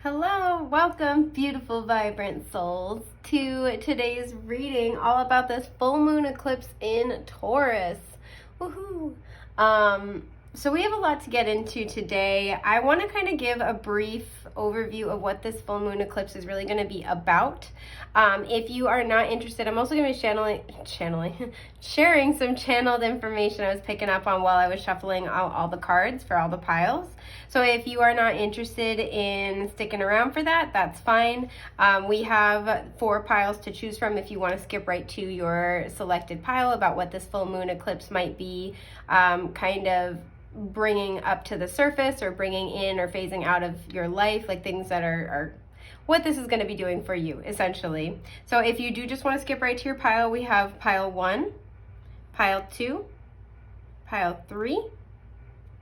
Hello, welcome, beautiful, vibrant souls, to today's reading all about this full moon eclipse in Taurus. Woohoo! So we have a lot to get into today. I want to kind of give a brief overview of what this full moon eclipse is really going to be about. If you are not interested, I'm also going to be sharing some channeled information I was picking up on while I was shuffling all the cards for all the piles. So if you are not interested in sticking around for that, that's fine. We have 4 piles to choose from if you want to skip right to your selected pile about what this full moon eclipse might be kind of bringing up to the surface or bringing in or phasing out of your life, like things that are what this is going to be doing for you, essentially. So if you do just want to skip right to your pile, we have pile 1, pile 2, pile 3,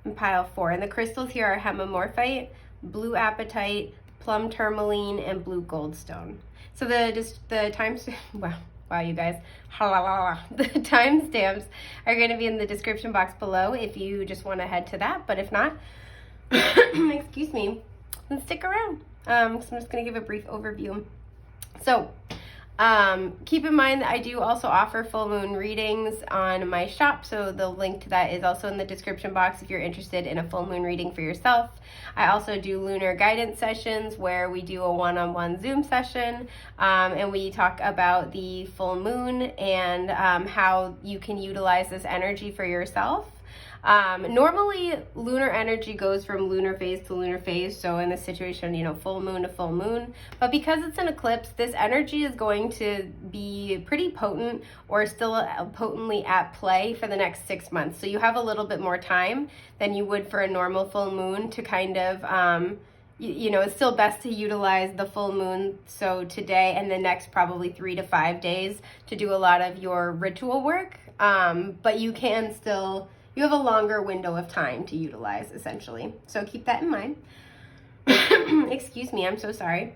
and pile 4. And the crystals here are hemimorphite, blue apatite, plum tourmaline, and blue goldstone. So the times, wow, you guys, the timestamps are going to be in the description box below if you just want to head to that. But if not, excuse me, then stick around. So I'm just going to give a brief overview. So keep in mind that I do also offer full moon readings on my shop, so the link to that is also in the description box if you're interested in a full moon reading for yourself. I also do lunar guidance sessions where we do a one-on-one Zoom session, and we talk about the full moon and how you can utilize this energy for yourself. Normally lunar energy goes from lunar phase to lunar phase, so in this situation, full moon to full moon, but because it's an eclipse, this energy is going to be pretty potent or still potently at play for the next 6 months. So you have a little bit more time than you would for a normal full moon to kind of it's still best to utilize the full moon, so today and the next probably 3 to 5 days, to do a lot of your ritual work, but you have a longer window of time to utilize, essentially. So keep that in mind. Excuse me, I'm so sorry.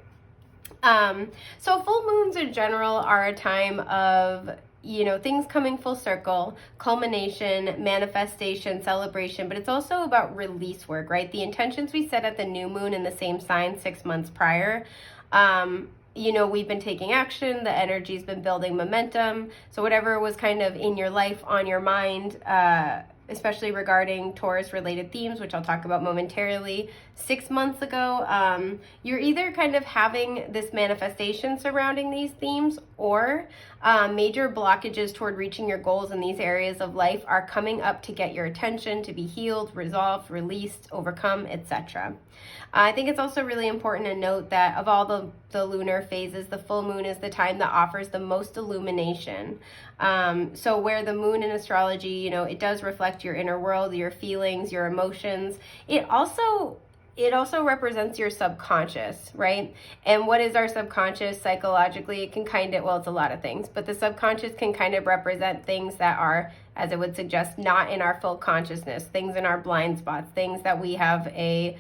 So full moons in general are a time of, things coming full circle, culmination, manifestation, celebration, but it's also about release work, right? The intentions we set at the new moon in the same sign 6 months prior, we've been taking action, the energy's been building momentum. So whatever was kind of in your life, on your mind, especially regarding Taurus related themes, which I'll talk about momentarily, 6 months ago, you're either kind of having this manifestation surrounding these themes, or major blockages toward reaching your goals in these areas of life are coming up to get your attention, to be healed, resolved, released, overcome, etc. I think it's also really important to note that of all the lunar phases, the full moon is the time that offers the most illumination. So where the moon in astrology, it does reflect your inner world, your feelings, your emotions, it also represents your subconscious, right? And what is our subconscious psychologically? It can it's a lot of things, but the subconscious can kind of represent things that are, as it would suggest, not in our full consciousness, things in our blind spots, things that we have a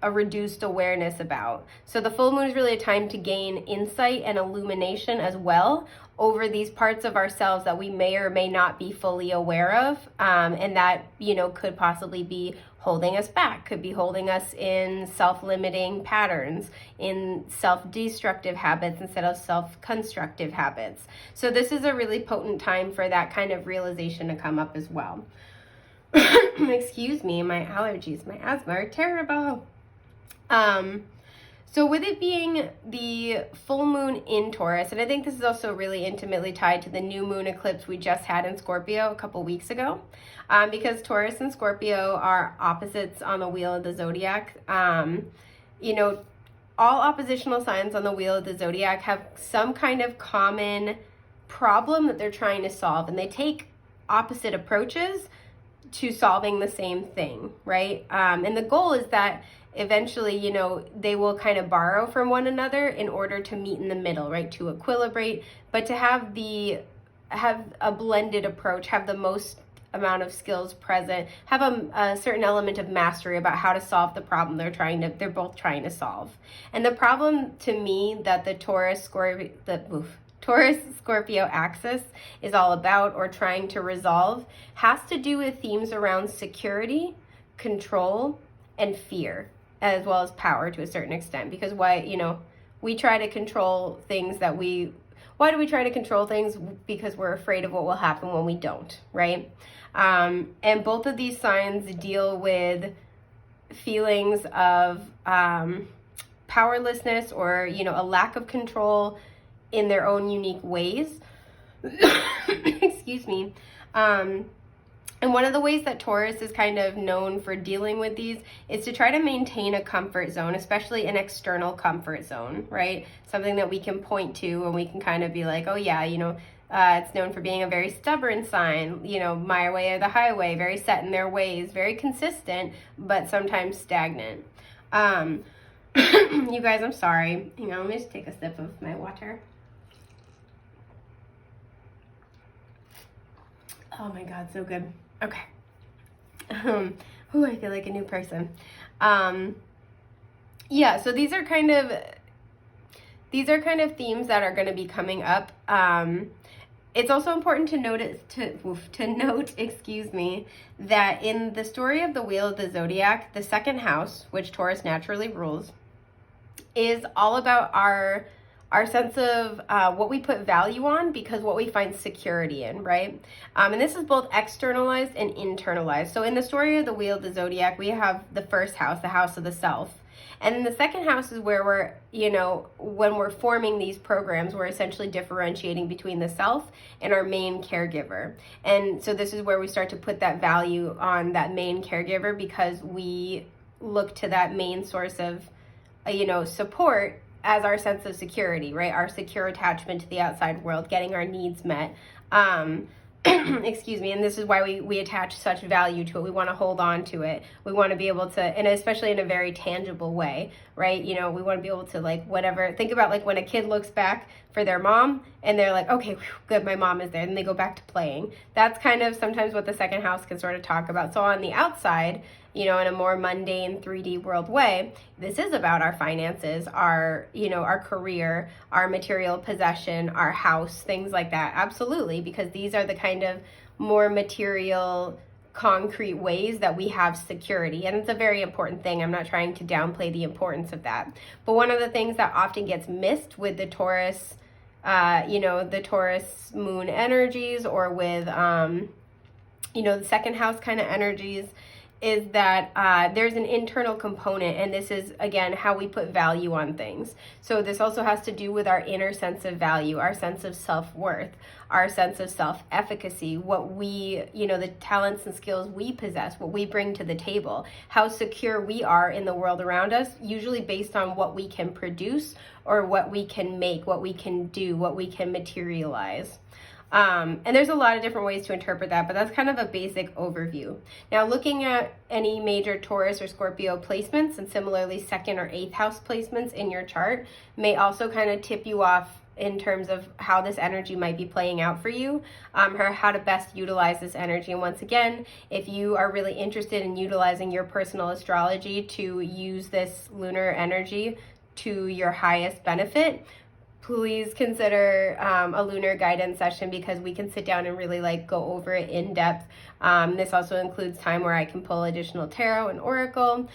reduced awareness about. So the full moon is really a time to gain insight and illumination as well over these parts of ourselves that we may or may not be fully aware of, and that could possibly be holding us back, could be holding us in self-limiting patterns, in self-destructive habits instead of self-constructive habits. So this is a really potent time for that kind of realization to come up as well. Excuse me, my allergies, my asthma are terrible. So with it being the full moon in Taurus, and I think this is also really intimately tied to the new moon eclipse we just had in Scorpio a couple weeks ago, because Taurus and Scorpio are opposites on the wheel of the zodiac. All oppositional signs on the wheel of the zodiac have some kind of common problem that they're trying to solve, and they take opposite approaches to solving the same thing, right? And the goal is that eventually, they will kind of borrow from one another in order to meet in the middle, right? To equilibrate, but to have a blended approach, have the most amount of skills present, have a certain element of mastery about how to solve the problem they're both trying to solve. And the problem to me that the Taurus-Scorpio axis is all about, or trying to resolve, has to do with themes around security, control, and fear. as well as power to a certain extent. Because we try to control things why do we try to control things? Because we're afraid of what will happen when we don't, right? And both of these signs deal with feelings of powerlessness or, a lack of control in their own unique ways. Excuse me. And one of the ways that Taurus is kind of known for dealing with these is to try to maintain a comfort zone, especially an external comfort zone, right? Something that we can point to and we can kind of be like, oh yeah, it's known for being a very stubborn sign, my way or the highway, very set in their ways, very consistent, but sometimes stagnant. You guys, I'm sorry. Let me just take a sip of my water. Oh my God, so good. Okay. I feel like a new person. Yeah, so these are kind of themes that are going to be coming up. It's also important to note, that in the story of the Wheel of the Zodiac, the second house, which Taurus naturally rules, is all about our sense of what we put value on, because what we find security in, right? And this is both externalized and internalized. So in the story of the Wheel of the Zodiac, we have the first house, the house of the self. And then the second house is where we're, when we're forming these programs, we're essentially differentiating between the self and our main caregiver. And so this is where we start to put that value on that main caregiver, because we look to that main source of, support as our sense of security, right? Our secure attachment to the outside world, getting our needs met. Excuse me. And this is why we attach such value to it. We want to hold on to it. We want to be able to, and especially in a very tangible way, right? We want to be able to think about when a kid looks back for their mom and they're like, okay, whew, good, my mom is there. And they go back to playing. That's kind of sometimes what the second house can sort of talk about. So on the outside, in a more mundane 3D world way, this is about our finances, our career, our material possession, our house, things like that. Absolutely, because these are the kind of more material, concrete ways that we have security. And it's a very important thing. I'm not trying to downplay the importance of that. But one of the things that often gets missed with the Taurus, the Taurus moon energies, or with, the second house kind of energies, is that there's an internal component, and this is, again, how we put value on things. So this also has to do with our inner sense of value, our sense of self-worth, our sense of self-efficacy, what we, the talents and skills we possess, what we bring to the table, how secure we are in the world around us, usually based on what we can produce or what we can make, what we can do, what we can materialize. And there's a lot of different ways to interpret that, but that's kind of a basic overview. Now, looking at any major Taurus or Scorpio placements, and similarly second or eighth house placements in your chart, may also kind of tip you off in terms of how this energy might be playing out for you, or how to best utilize this energy. And once again, if you are really interested in utilizing your personal astrology to use this lunar energy to your highest benefit, please consider a lunar guidance session, because we can sit down and really go over it in depth. This also includes time where I can pull additional tarot and oracle.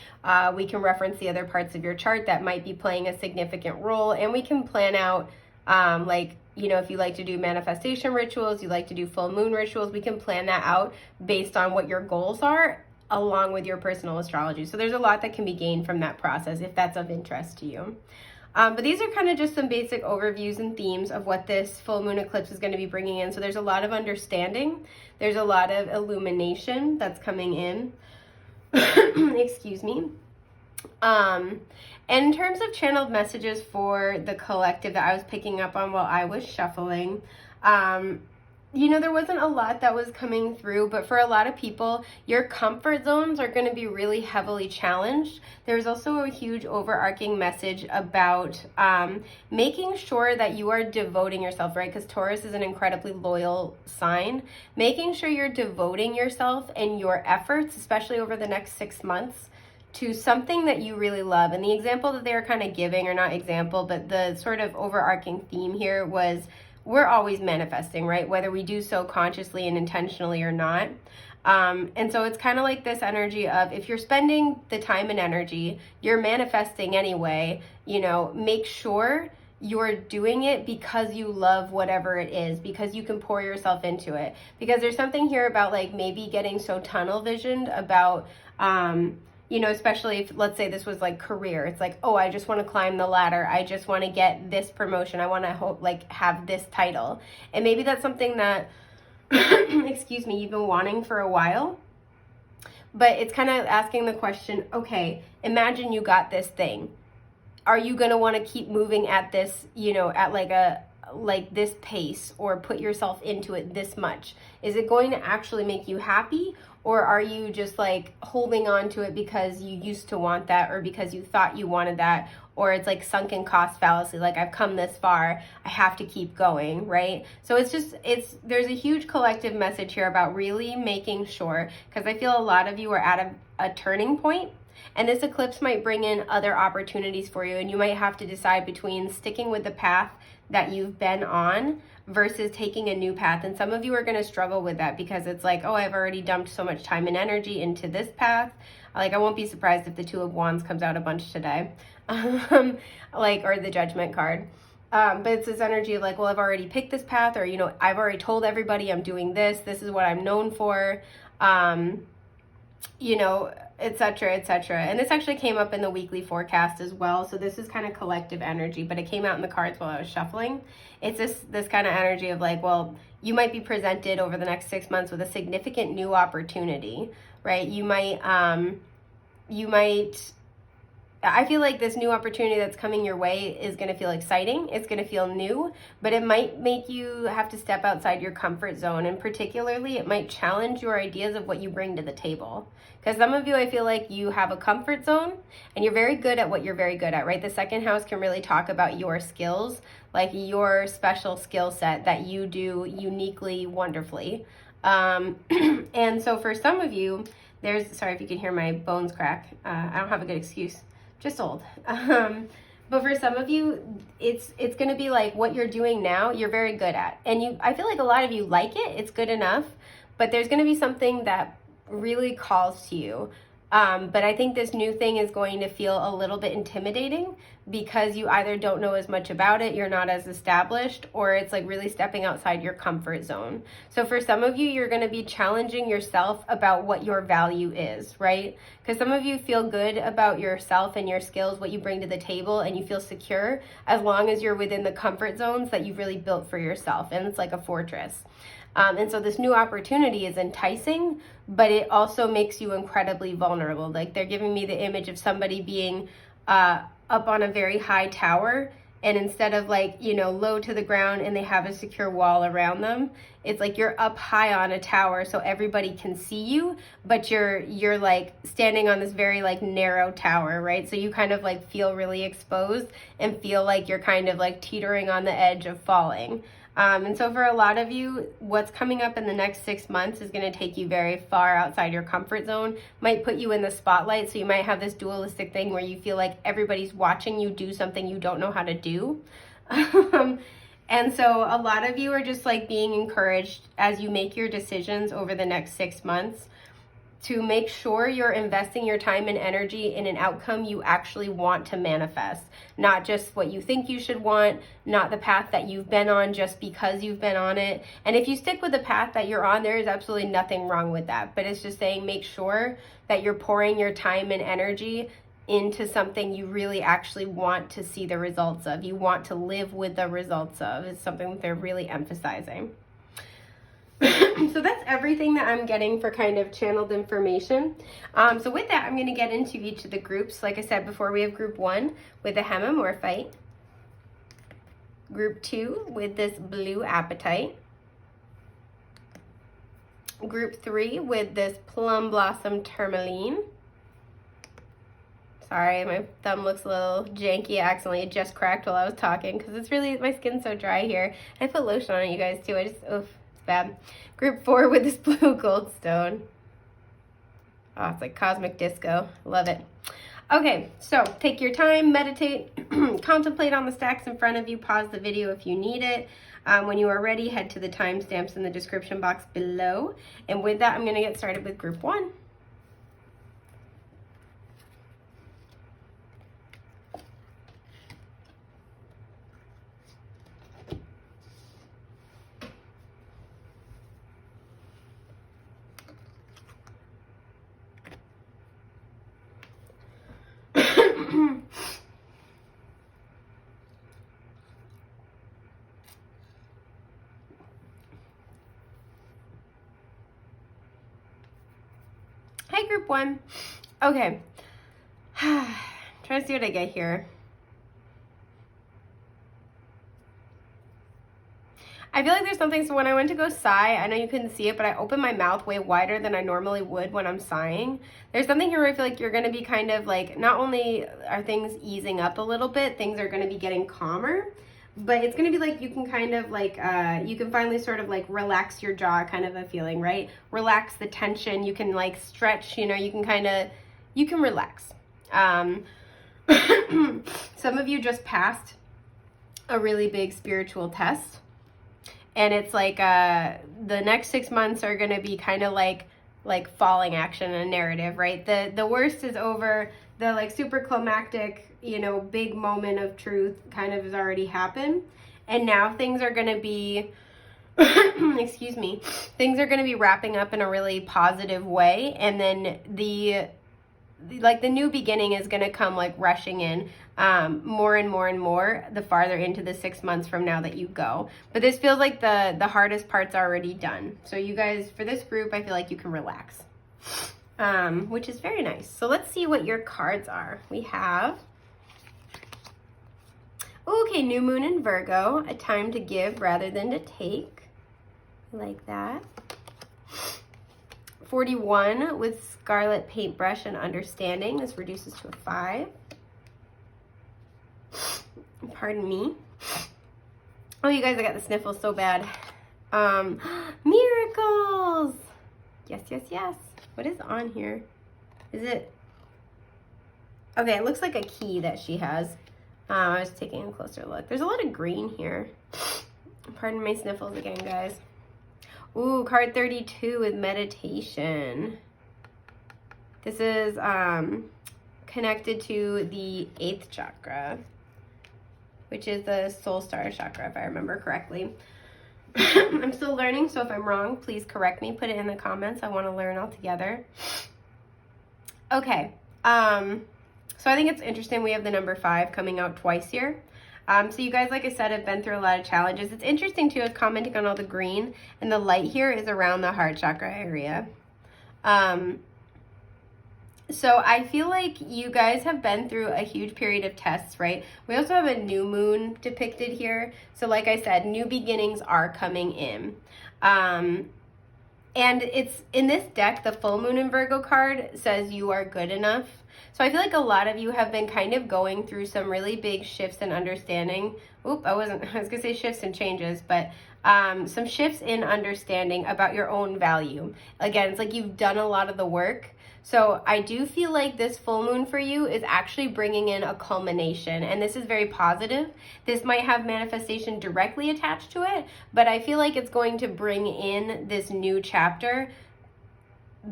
We can reference the other parts of your chart that might be playing a significant role, and we can plan out if you like to do manifestation rituals, you like to do full moon rituals, we can plan that out based on what your goals are, along with your personal astrology. So there's a lot that can be gained from that process if that's of interest to you. But these are kind of just some basic overviews and themes of what this full moon eclipse is going to be bringing in. So there's a lot of understanding. There's a lot of illumination that's coming in. Excuse me. And in terms of channeled messages for the collective that I was picking up on while I was shuffling, there wasn't a lot that was coming through, but for a lot of people, your comfort zones are going to be really heavily challenged. There's also a huge overarching message about making sure that you are devoting yourself, right? Because Taurus is an incredibly loyal sign. Making sure you're devoting yourself and your efforts, especially over the next 6 months, to something that you really love. And the example that they were kind of giving, or not example, but the sort of overarching theme here was, we're always manifesting, right? Whether we do so consciously and intentionally or not. And so it's kind of like this energy of, if you're spending the time and energy, you're manifesting anyway, you know, make sure you're doing it because you love whatever it is, because you can pour yourself into it. Because there's something here about like maybe getting so tunnel visioned about, you know, especially if, let's say this was like career, it's like, oh, I just want to climb the ladder, I just want to get this promotion, I want to like have this title. And maybe that's something that excuse me, you've been wanting for a while. But it's kind of asking the question, okay, imagine you got this thing. Are you going to want to keep moving at this, you know, at like this pace, or put yourself into it this much? Is it going to actually make you happy? Or are you just like holding on to it because you used to want that, or because you thought you wanted that? Or it's like sunken cost fallacy, like I've come this far, I have to keep going, right? So there's a huge collective message here about really making sure, because I feel a lot of you are at a turning point, and this eclipse might bring in other opportunities for you, and you might have to decide between sticking with the path that you've been on versus taking a new path. And some of you are going to struggle with that, because it's like, oh, I've already dumped so much time and energy into this path. Like, I won't be surprised if the Two of Wands comes out a bunch today, like, or the Judgment card. But it's this energy of like, well, I've already picked this path, or, you know, I've already told everybody I'm doing this. This is what I'm known for, you know, etc., etc. And this actually came up in the weekly forecast as well. So this is kind of collective energy, but it came out in the cards while I was shuffling. It's this kind of energy of like, well, you might be presented over the next 6 months with a significant new opportunity, right? You might, I feel like this new opportunity that's coming your way is going to feel exciting. It's going to feel new, but it might make you have to step outside your comfort zone. And particularly, it might challenge your ideas of what you bring to the table. Because some of you, I feel like you have a comfort zone and you're very good at what you're very good at, right? The second house can really talk about your skills, like your special skill set that you do uniquely, wonderfully. And so for some of you, sorry if you can hear my bones crack. I don't have a good excuse. Just old. But for some of you, it's going to be like what you're doing now, you're very good at. And I feel like a lot of you like it. It's good enough. But there's going to be something that really calls to you. But I think this new thing is going to feel a little bit intimidating, because you either don't know as much about it, you're not as established, or it's like really stepping outside your comfort zone. So for some of you, you're going to be challenging yourself about what your value is, right? Because some of you feel good about yourself and your skills, what you bring to the table, and you feel secure as long as you're within the comfort zones that you've really built for yourself. And it's like a fortress. And so this new opportunity is enticing, but it also makes you incredibly vulnerable. Like, they're giving me the image of somebody being up on a very high tower, and instead of like, you know, low to the ground and they have a secure wall around them, it's like you're up high on a tower so everybody can see you, but you're like standing on this very like narrow tower, right? So you kind of like feel really exposed and feel like you're kind of like teetering on the edge of falling. And so for a lot of you, what's coming up in the next 6 months is going to take you very far outside your comfort zone, might put you in the spotlight. So you might have this dualistic thing where you feel like everybody's watching you do something you don't know how to do. And so a lot of you are just like being encouraged as you make your decisions over the next 6 months to make sure you're investing your time and energy in an outcome you actually want to manifest, not just what you think you should want, not the path that you've been on just because you've been on it. And if you stick with the path that you're on, there is absolutely nothing wrong with that. But it's just saying, make sure that you're pouring your time and energy into something you really actually want to see the results of. You want to live with the results of. It's something that they're really emphasizing. So that's everything that I'm getting for kind of channeled information. So with that, I'm going to get into each of the groups. Like I said before, we have group 1 with the hemimorphite, group 2 with this blue apatite, group 3 with this plum blossom tourmaline. Sorry, my thumb looks a little janky. I accidentally just cracked while I was talking because it's really, my skin's so dry here. I put lotion on it, you guys, too. Oof. Bad. Group 4 with this blue goldstone. Oh, it's like cosmic disco. Love it. Okay, so take your time, meditate, contemplate on the stacks in front of you, pause the video if you need it. When you are ready, head to the timestamps in the description box below. And with that, I'm going to get started with group 1. Hi, group 1. Okay. Trying to see what I get here. I feel like there's something, so when I went to go sigh, I know you couldn't see it, but I opened my mouth way wider than I normally would when I'm sighing. There's something here where I feel like you're going to be kind of like, not only are things easing up a little bit, things are going to be getting calmer, but it's going to be like you can kind of like, you can finally sort of like relax your jaw, kind of a feeling, right? Relax the tension. You can like stretch, you know, you can kind of, you can relax. Some of you just passed a really big spiritual test. And it's like the next 6 months are going to be kind of like falling action and narrative, right? The worst is over. The like super climactic, you know, big moment of truth kind of has already happened. And now things are going to be, excuse me, things are going to be wrapping up in a really positive way. And then the new beginning is going to come like rushing in more and more and more the farther into the 6 months from now that you go. But this feels like the hardest part's already done. So you guys, for this group, I feel like you can relax, which is very nice. So let's see what your cards are. We have, okay, new moon in Virgo, a time to give rather than to take. I like that. 41 with Scarlet Paintbrush and Understanding. This reduces to a 5. Pardon me. Oh, you guys, I got the sniffles so bad. Miracles! Yes, yes, yes. What is on here? Is it? Okay, it looks like a key that she has. I was taking a closer look. There's a lot of green here. Pardon my sniffles again, guys. Ooh, card 32 with Meditation. This is connected to the 8th chakra, which is the soul star chakra, if I remember correctly. I'm still learning, so if I'm wrong, please correct me. Put it in the comments. I want to learn all together. Okay. So I think it's interesting we have the number 5 coming out twice here. So you guys, like I said, have been through a lot of challenges. It's interesting, too, is commenting on all the green, and the light here is around the heart chakra area. So I feel like you guys have been through a huge period of tests, right? We also have a new moon depicted here. So like I said, new beginnings are coming in. And it's in this deck, the full moon in Virgo card says you are good enough. So I feel like a lot of you have been kind of going through some really big shifts in understanding. I was gonna say shifts and changes, but some shifts in understanding about your own value. Again, it's like you've done a lot of the work. So I do feel like this full moon for you is actually bringing in a culmination, and this is very positive. This might have manifestation directly attached to it, but I feel like it's going to bring in this new chapter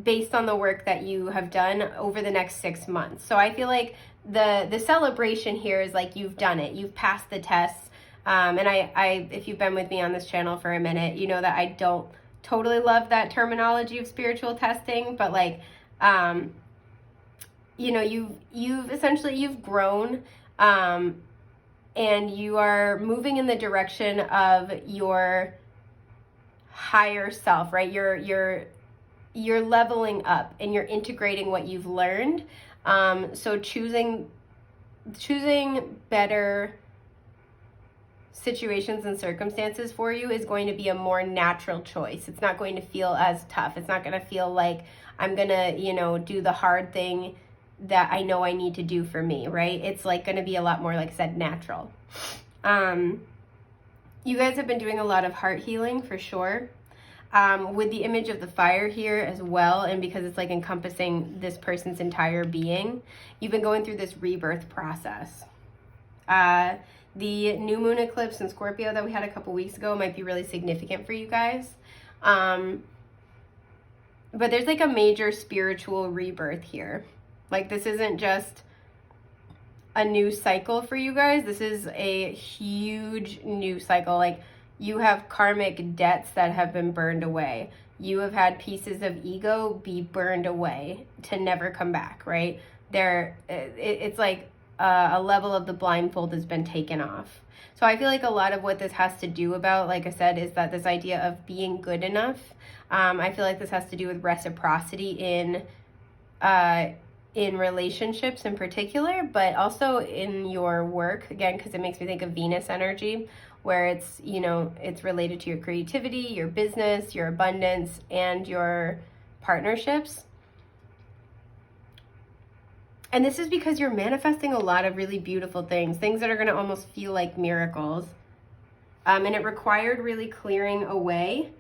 based on the work that you have done over the next 6 months. So I feel like the celebration here is like you've done it. You've passed the tests. And I, if you've been with me on this channel for a minute, you know that I don't totally love that terminology of spiritual testing, but like, you know, you've essentially grown, and you are moving in the direction of your higher self, right? You're leveling up and you're integrating what you've learned. So choosing better situations and circumstances for you is going to be a more natural choice. It's not going to feel as tough. It's not going to feel like I'm going to, you know, do the hard thing that I know I need to do for me, right? It's like going to be a lot more, like I said, natural. You guys have been doing a lot of heart healing for sure. With the image of the fire here as well, and because it's like encompassing this person's entire being, you've been going through this rebirth process. The new moon eclipse in Scorpio that we had a couple weeks ago might be really significant for you guys. But there's like a major spiritual rebirth here. Like, this isn't just a new cycle for you guys. This is a huge new cycle. Like, you have karmic debts that have been burned away. You have had pieces of ego be burned away to never come back, right? It's like a level of the blindfold has been taken off. So I feel like a lot of what this has to do about, like I said, is that this idea of being good enough. I feel like this has to do with reciprocity in relationships in particular, but also in your work, again, because it makes me think of Venus energy, where it's, you know, it's related to your creativity, your business, your abundance, and your partnerships. And this is because you're manifesting a lot of really beautiful things that are going to almost feel like miracles. And it required really clearing away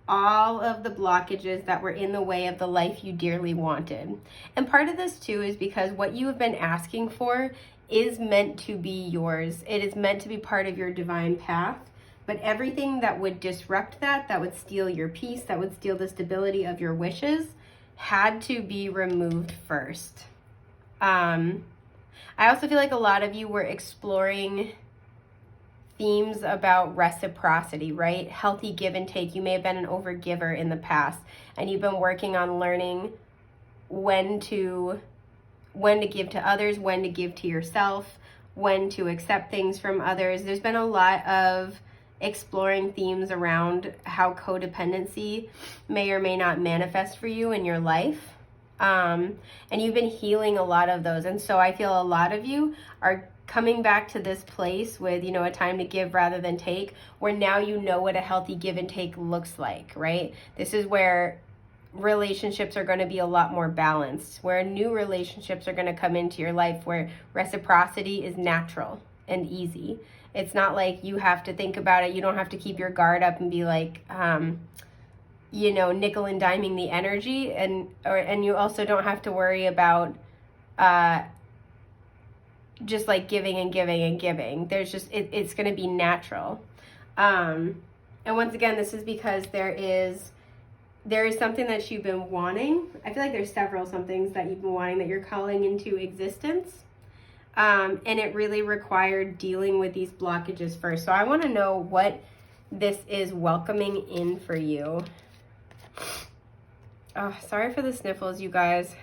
all of the blockages that were in the way of the life you dearly wanted. And part of this too is because what you have been asking for is meant to be yours. It is meant to be part of your divine path. But everything that would disrupt that would steal your peace, that would steal the stability of your wishes, had to be removed first. I also feel like a lot of you were exploring themes about reciprocity, right? Healthy give and take. You may have been an overgiver in the past, and you've been working on learning when to give to others, when to give to yourself, when to accept things from others. There's been a lot of exploring themes around how codependency may or may not manifest for you in your life. And you've been healing a lot of those. And so I feel a lot of you are coming back to this place with, you know, a time to give rather than take, where now you know what a healthy give and take looks like, right? This is where relationships are going to be a lot more balanced, where new relationships are going to come into your life, where reciprocity is natural and easy. It's not like you have to think about it. You don't have to keep your guard up and be like, you know, nickel and diming the energy, and you also don't have to worry about just like giving and giving and giving. There's just it's going to be natural. And once again, this is because there is something that you've been wanting. I feel like there's several somethings that you've been wanting that you're calling into existence. And it really required dealing with these blockages first. So I want to know what this is welcoming in for you. Oh, sorry for the sniffles, you guys.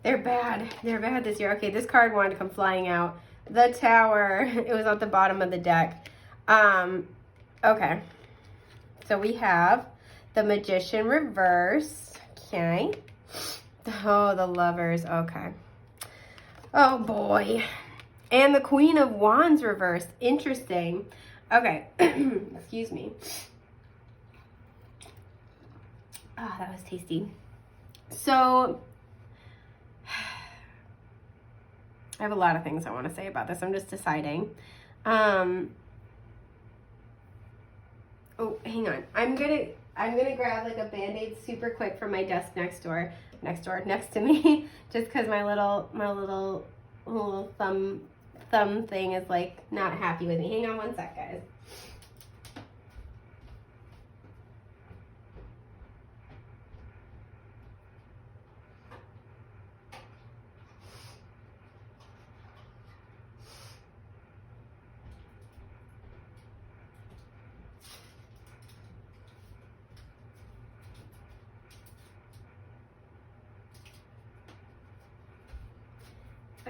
They're bad. They're bad this year. Okay, this card wanted to come flying out. The Tower. It was at the bottom of the deck. Okay. So we have the Magician reverse. Okay. Oh, the Lovers. Okay. Oh, boy. And the Queen of Wands reverse. Interesting. Okay. Excuse me. Oh, that was tasty. So, I have a lot of things I want to say about this. I'm just deciding. Oh, hang on. I'm gonna grab like a Band-Aid super quick from my desk next to me, just because my little thumb thing is like not happy with me. Hang on one sec, guys.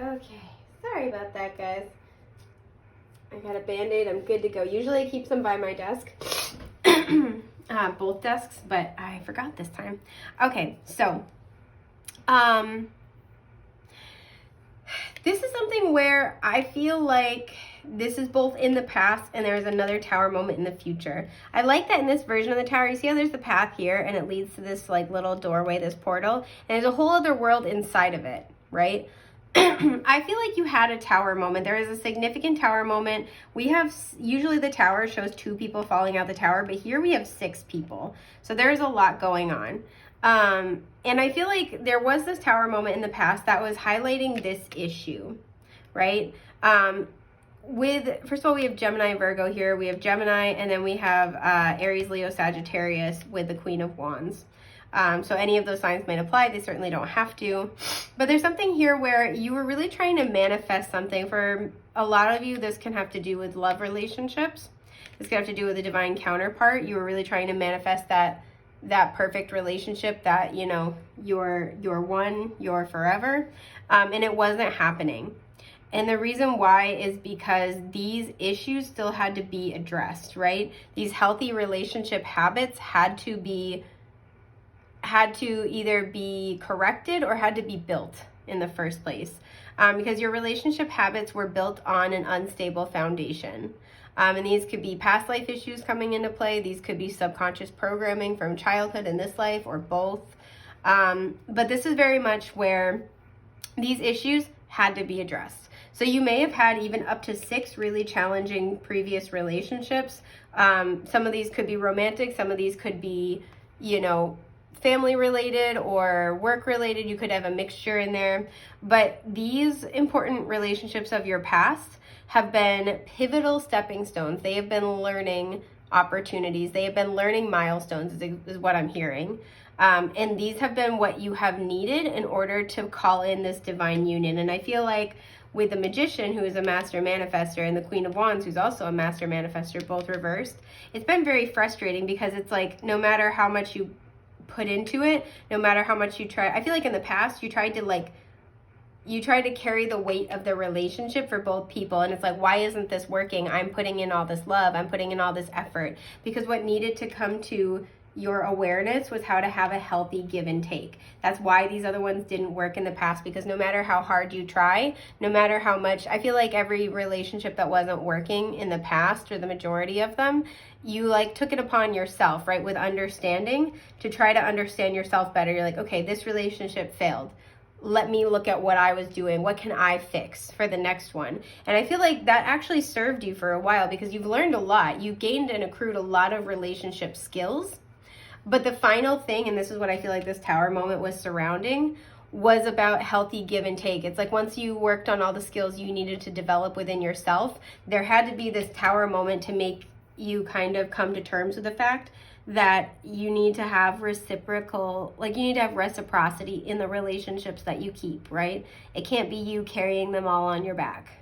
Okay, sorry about that, guys. I got a Band-Aid. I'm good to go. Usually I keep them by my desk, both desks, but I forgot this time. Okay, so this is something where I feel like this is both in the past and there's another Tower moment in the future. I like that in this version of the Tower, you see how there's the path here and it leads to this like little doorway, this portal, and there's a whole other world inside of it, right? I feel like you had a Tower moment. There is a significant Tower moment. We have, usually the Tower shows 2 people falling out the tower, but here we have 6 people. So there's a lot going on. And I feel like there was this Tower moment in the past that was highlighting this issue, right? first of all, we have Gemini, Virgo here. We have Gemini, and then we have Aries, Leo, Sagittarius with the Queen of Wands. So any of those signs might apply. They certainly don't have to. But there's something here where you were really trying to manifest something. For a lot of you, this can have to do with love relationships. This can have to do with a divine counterpart. You were really trying to manifest that perfect relationship, that, you know, you're one, you're forever. And it wasn't happening. And the reason why is because these issues still had to be addressed, right? These healthy relationship habits had to either be corrected or had to be built in the first place, because your relationship habits were built on an unstable foundation. And these could be past life issues coming into play. These could be subconscious programming from childhood in this life, or both. But this is very much where these issues had to be addressed. So you may have had even up to 6 really challenging previous relationships. Some of these could be romantic. Some of these could be, you know, family related or work related. You could have a mixture in there. But these important relationships of your past have been pivotal stepping stones. They have been learning opportunities. They have been learning milestones, is what I'm hearing. And these have been what you have needed in order to call in this divine union. And I feel like with the Magician, who is a master manifester, and the Queen of Wands, who's also a master manifester, both reversed, it's been very frustrating, because it's like no matter how much you put into it, no matter how much you try, I feel like in the past you tried to carry the weight of the relationship for both people, and it's like, why isn't this working? I'm putting in all this love, I'm putting in all this effort, because what needed to come to your awareness was how to have a healthy give and take. That's why these other ones didn't work in the past, because no matter how hard you try, no matter how much, I feel like every relationship that wasn't working in the past, or the majority of them, you like took it upon yourself, right, with understanding, to try to understand yourself better. You're like, okay, this relationship failed. Let me look at what I was doing. What can I fix for the next one? And I feel like that actually served you for a while, because you've learned a lot. You gained and accrued a lot of relationship skills. But the final thing, and this is what I feel like this Tower moment was surrounding, was about healthy give and take. It's like once you worked on all the skills you needed to develop within yourself, there had to be this Tower moment to make you kind of come to terms with the fact that you need to have reciprocity in the relationships that you keep, right? It can't be you carrying them all on your back.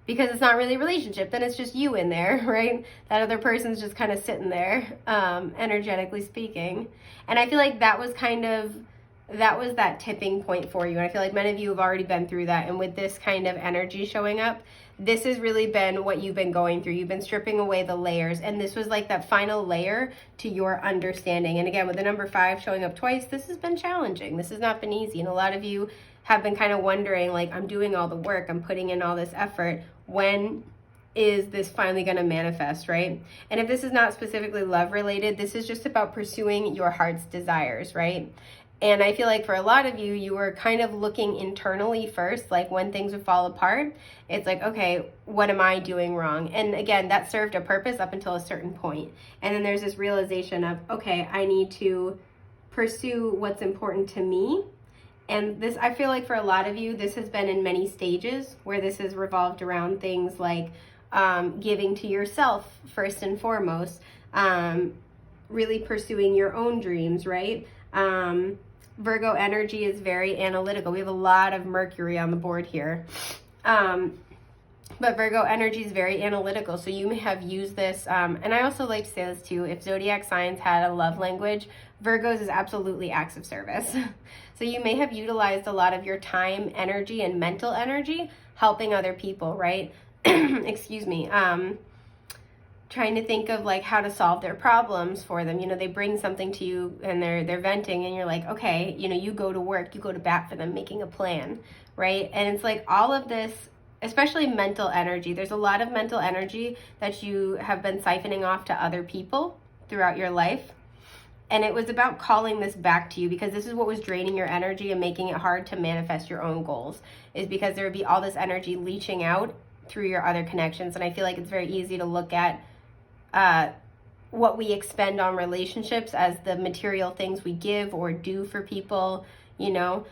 Because it's not really a relationship, then it's just you in there, right? That other person's just kind of sitting there, energetically speaking. And I feel like that was that tipping point for you. And I feel like many of you have already been through that. And with this kind of energy showing up, this has really been what you've been going through. You've been stripping away the layers. And this was like that final layer to your understanding. And again, with the number 5 showing up twice, this has been challenging. This has not been easy. And a lot of you have been kind of wondering, like, I'm doing all the work, I'm putting in all this effort. When is this finally going to manifest, right? And if this is not specifically love related, this is just about pursuing your heart's desires, right? And I feel like for a lot of you, you were kind of looking internally first, like when things would fall apart, it's like, okay, what am I doing wrong? And again, that served a purpose up until a certain point. And then there's this realization of, okay, I need to pursue what's important to me. And this, I feel like for a lot of you, this has been in many stages, where this has revolved around things like giving to yourself first and foremost, really pursuing your own dreams, right? Virgo energy is very analytical. We have a lot of Mercury on the board here. But Virgo energy is very analytical. So you may have used this, and I also like to say this too, if zodiac signs had a love language, Virgos is absolutely acts of service. So you may have utilized a lot of your time, energy, and mental energy helping other people, right? Excuse me. Trying to think of like how to solve their problems for them. You know, they bring something to you and they're venting, and you're like, okay, you know, you go to work, you go to bat for them, making a plan, right? And it's like all of this, especially mental energy. There's a lot of mental energy that you have been siphoning off to other people throughout your life. And it was about calling this back to you, because this is what was draining your energy and making it hard to manifest your own goals, is because there would be all this energy leaching out through your other connections. And I feel like it's very easy to look at what we expend on relationships as the material things we give or do for people, you know.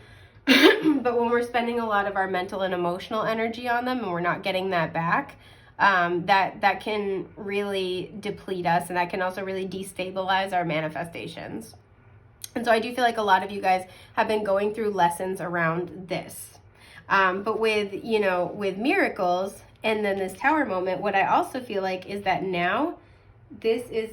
But when we're spending a lot of our mental and emotional energy on them and we're not getting that back, that can really deplete us, and that can also really destabilize our manifestations. And so I do feel like a lot of you guys have been going through lessons around this. But with, with miracles and then this tower moment, what I also feel like is that now this is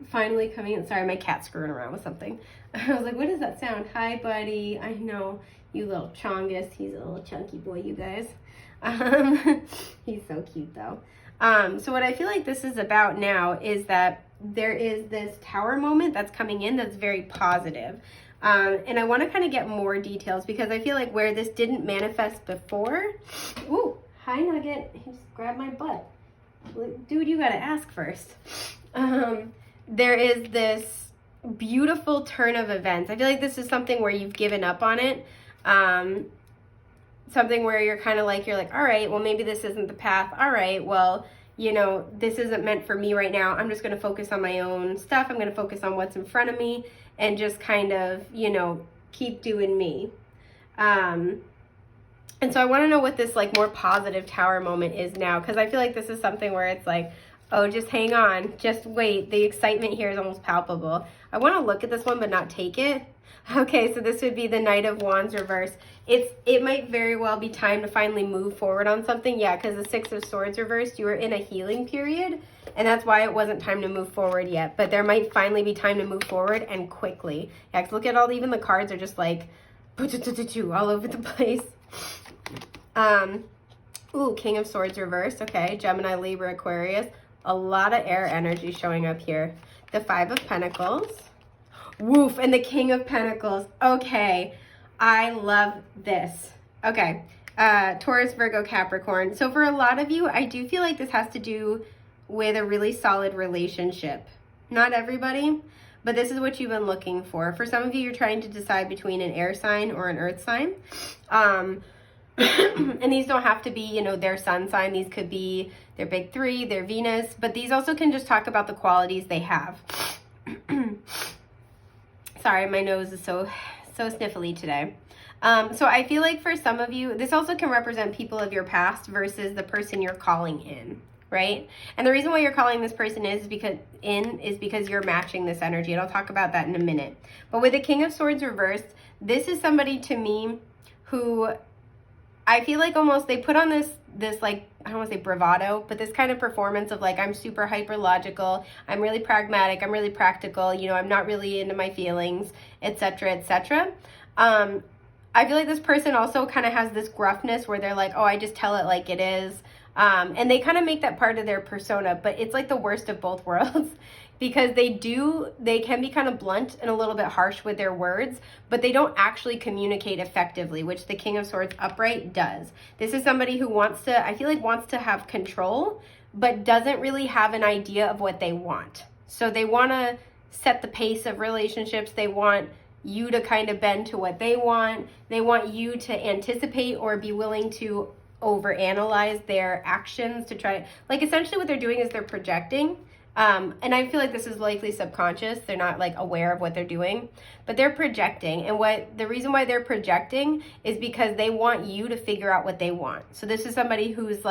finally coming in. Sorry, my cat's screwing around with something. I was like, what does that sound? Hi, buddy. I know, you little chongus. He's a little chunky boy, you guys. He's so cute, though. So what I feel like this is about now is that there is this tower moment that's coming in that's very positive. And I want to kind of get more details because I feel like where this didn't manifest before. Ooh, hi, Nugget. He just grabbed my butt. Dude, you got to ask first. There is this beautiful turn of events. I feel like this is something where you've given up on it. Something where you're like, all right, well, maybe this isn't the path. All right, well, this isn't meant for me right now. I'm just going to focus on my own stuff. I'm going to focus on what's in front of me and just kind of, keep doing me. And so I want to know what this more positive tower moment is now, because I feel like this is something where it's like, oh, just hang on, just wait. The excitement here is almost palpable. I want to look at this one but not take it. Okay, so this would be the Knight of Wands reverse. It might very well be time to finally move forward on something. Yeah, because the Six of Swords reversed, you were in a healing period, and that's why it wasn't time to move forward yet. But there might finally be time to move forward, and quickly. Yeah, because look at even the cards are just like all over the place. Ooh, King of Swords reversed. Okay, Gemini, Libra, Aquarius. A lot of air energy showing up here. The Five of Pentacles. Woof, and the King of Pentacles. Okay, I love this. Okay, Taurus, Virgo, Capricorn. So for a lot of you, I do feel like this has to do with a really solid relationship. Not everybody, but this is what you've been looking for. For some of you, you're trying to decide between an air sign or an earth sign. And these don't have to be, their sun sign. These could be their big three, their Venus, but these also can just talk about the qualities they have. Sorry, my nose is so sniffly today. So I feel like for some of you, this also can represent people of your past versus the person you're calling in, right? And the reason why you're calling this person is because you're matching this energy, and I'll talk about that in a minute. But with the King of Swords reversed, this is somebody to me who I feel like almost they put on this I don't want to say bravado, but this kind of performance of I'm super hyper logical, I'm really pragmatic, I'm really practical, I'm not really into my feelings, etc., etc. I feel like this person also kind of has this gruffness where they're like, oh, I just tell it like it is. And they kind of make that part of their persona, but it's like the worst of both worlds. Because they can be kind of blunt and a little bit harsh with their words, but they don't actually communicate effectively, which the King of Swords upright does. This is somebody who wants to have control, but doesn't really have an idea of what they want. So they want to set the pace of relationships. They want you to kind of bend to what they want. They want you to anticipate or be willing to overanalyze their actions to try, essentially what they're doing is they're projecting. And I feel like this is likely subconscious. They're not aware of what they're doing, but they're projecting. And the reason why they're projecting is because they want you to figure out what they want. So this is somebody who's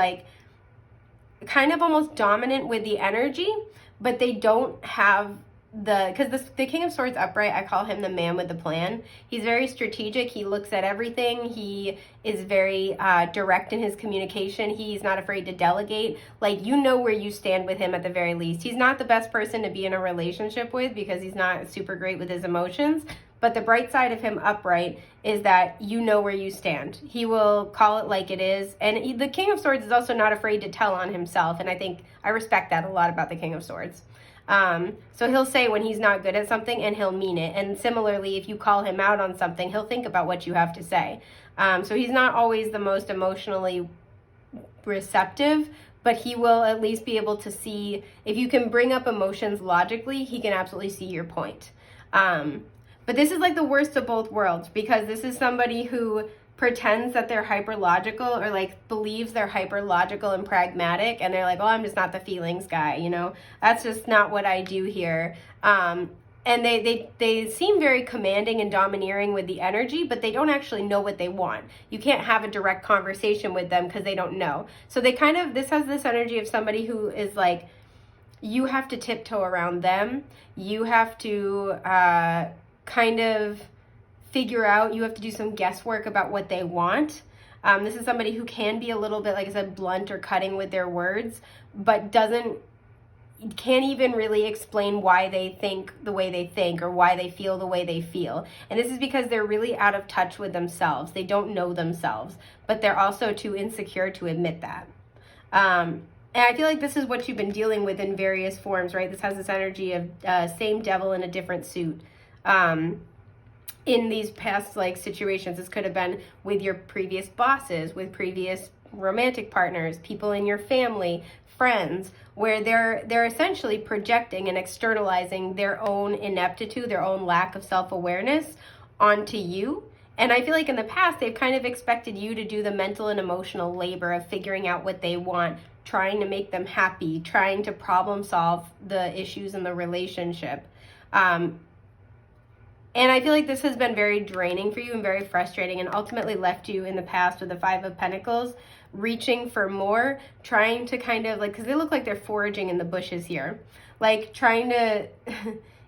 kind of almost dominant with the energy, but they don't have because the King of Swords upright, I call him the man with the plan. He's very strategic. He looks at everything. He is very direct in his communication. He's not afraid to delegate. Where you stand with him at the very least. He's not the best person to be in a relationship with because he's not super great with his emotions. But the bright side of him upright is that you know where you stand. He will call it like it is. And the King of Swords is also not afraid to tell on himself. And I think I respect that a lot about the King of Swords. So he'll say when he's not good at something and he'll mean it. And similarly, if you call him out on something, he'll think about what you have to say. So he's not always the most emotionally receptive, but he will at least be able to see, if you can bring up emotions logically, he can absolutely see your point. But this is the worst of both worlds, because this is somebody who pretends that they're hyper logical or believes they're hyper logical and pragmatic, and they're oh, I'm just not the feelings guy, that's just not what I do here. And and they seem very commanding and domineering with the energy, but they don't actually know what they want. You can't have a direct conversation with them because they don't know. So they kind of, this has this energy of somebody who is like, you have to tiptoe around them. You have to kind of figure out, you have to do some guesswork about what they want. This is somebody who can be a little bit, like I said, blunt or cutting with their words, but can't even really explain why they think the way they think or why they feel the way they feel. And this is because they're really out of touch with themselves. They don't know themselves, but they're also too insecure to admit that. And I feel like this is what you've been dealing with in various forms, right? This has this energy of same devil in a different suit. In these past like situations, this could have been with your previous bosses, with previous romantic partners, people in your family, friends, where they're essentially projecting and externalizing their own ineptitude, their own lack of self-awareness onto you. And I feel like in the past, they've kind of expected you to do the mental and emotional labor of figuring out what they want, trying to make them happy, trying to problem solve the issues in the relationship. And I feel like this has been very draining for you and very frustrating, and ultimately left you in the past with the Five of Pentacles, reaching for more, trying to kind of like, because they look like they're foraging in the bushes here, like trying to,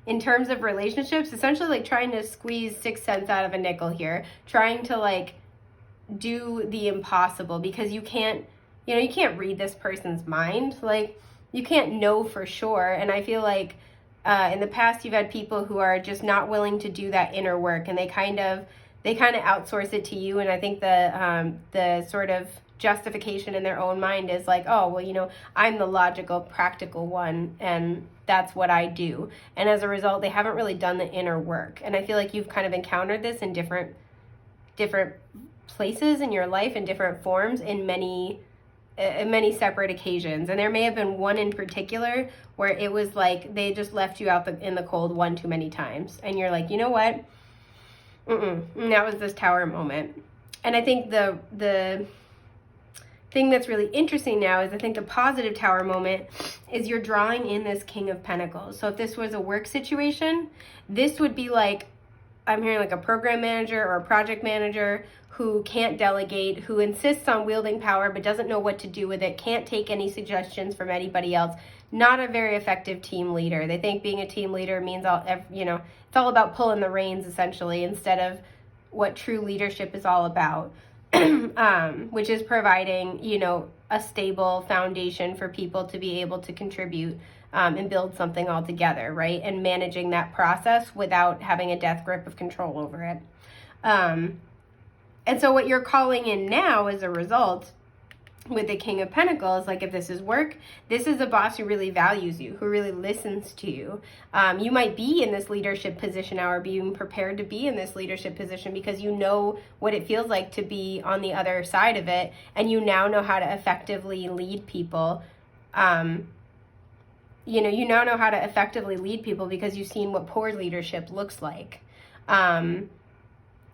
in terms of relationships, essentially like trying to squeeze 6 cents out of a nickel here, trying to like do the impossible, because you can't read this person's mind. Like, you can't know for sure. And I feel like in the past, you've had people who are just not willing to do that inner work, and they kind of outsource it to you. And I think the sort of justification in their own mind is like, oh, well, I'm the logical, practical one, and that's what I do. And as a result, they haven't really done the inner work. And I feel like you've kind of encountered this in different places in your life, in different forms, in many separate occasions. And there may have been one in particular where it was like they just left you out in the cold one too many times, and you're like, you know what, and that was this Tower moment. And I think the thing that's really interesting now is, I think a positive Tower moment is you're drawing in this King of Pentacles. So if this was a work situation, this would be like, I'm hearing like a program manager or a project manager who can't delegate, who insists on wielding power but doesn't know what to do with it, can't take any suggestions from anybody else, not a very effective team leader. They think being a team leader means it's all about pulling the reins essentially, instead of what true leadership is all about, which is providing, a stable foundation for people to be able to contribute and build something all together, right? And managing that process without having a death grip of control over it. And so what you're calling in now as a result with the King of Pentacles, like if this is work, this is a boss who really values you, who really listens to you. You might be in this leadership position now, or being prepared to be in this leadership position because you know what it feels like to be on the other side of it, and you now know how to effectively lead people. You now know how to effectively lead people because you've seen what poor leadership looks like.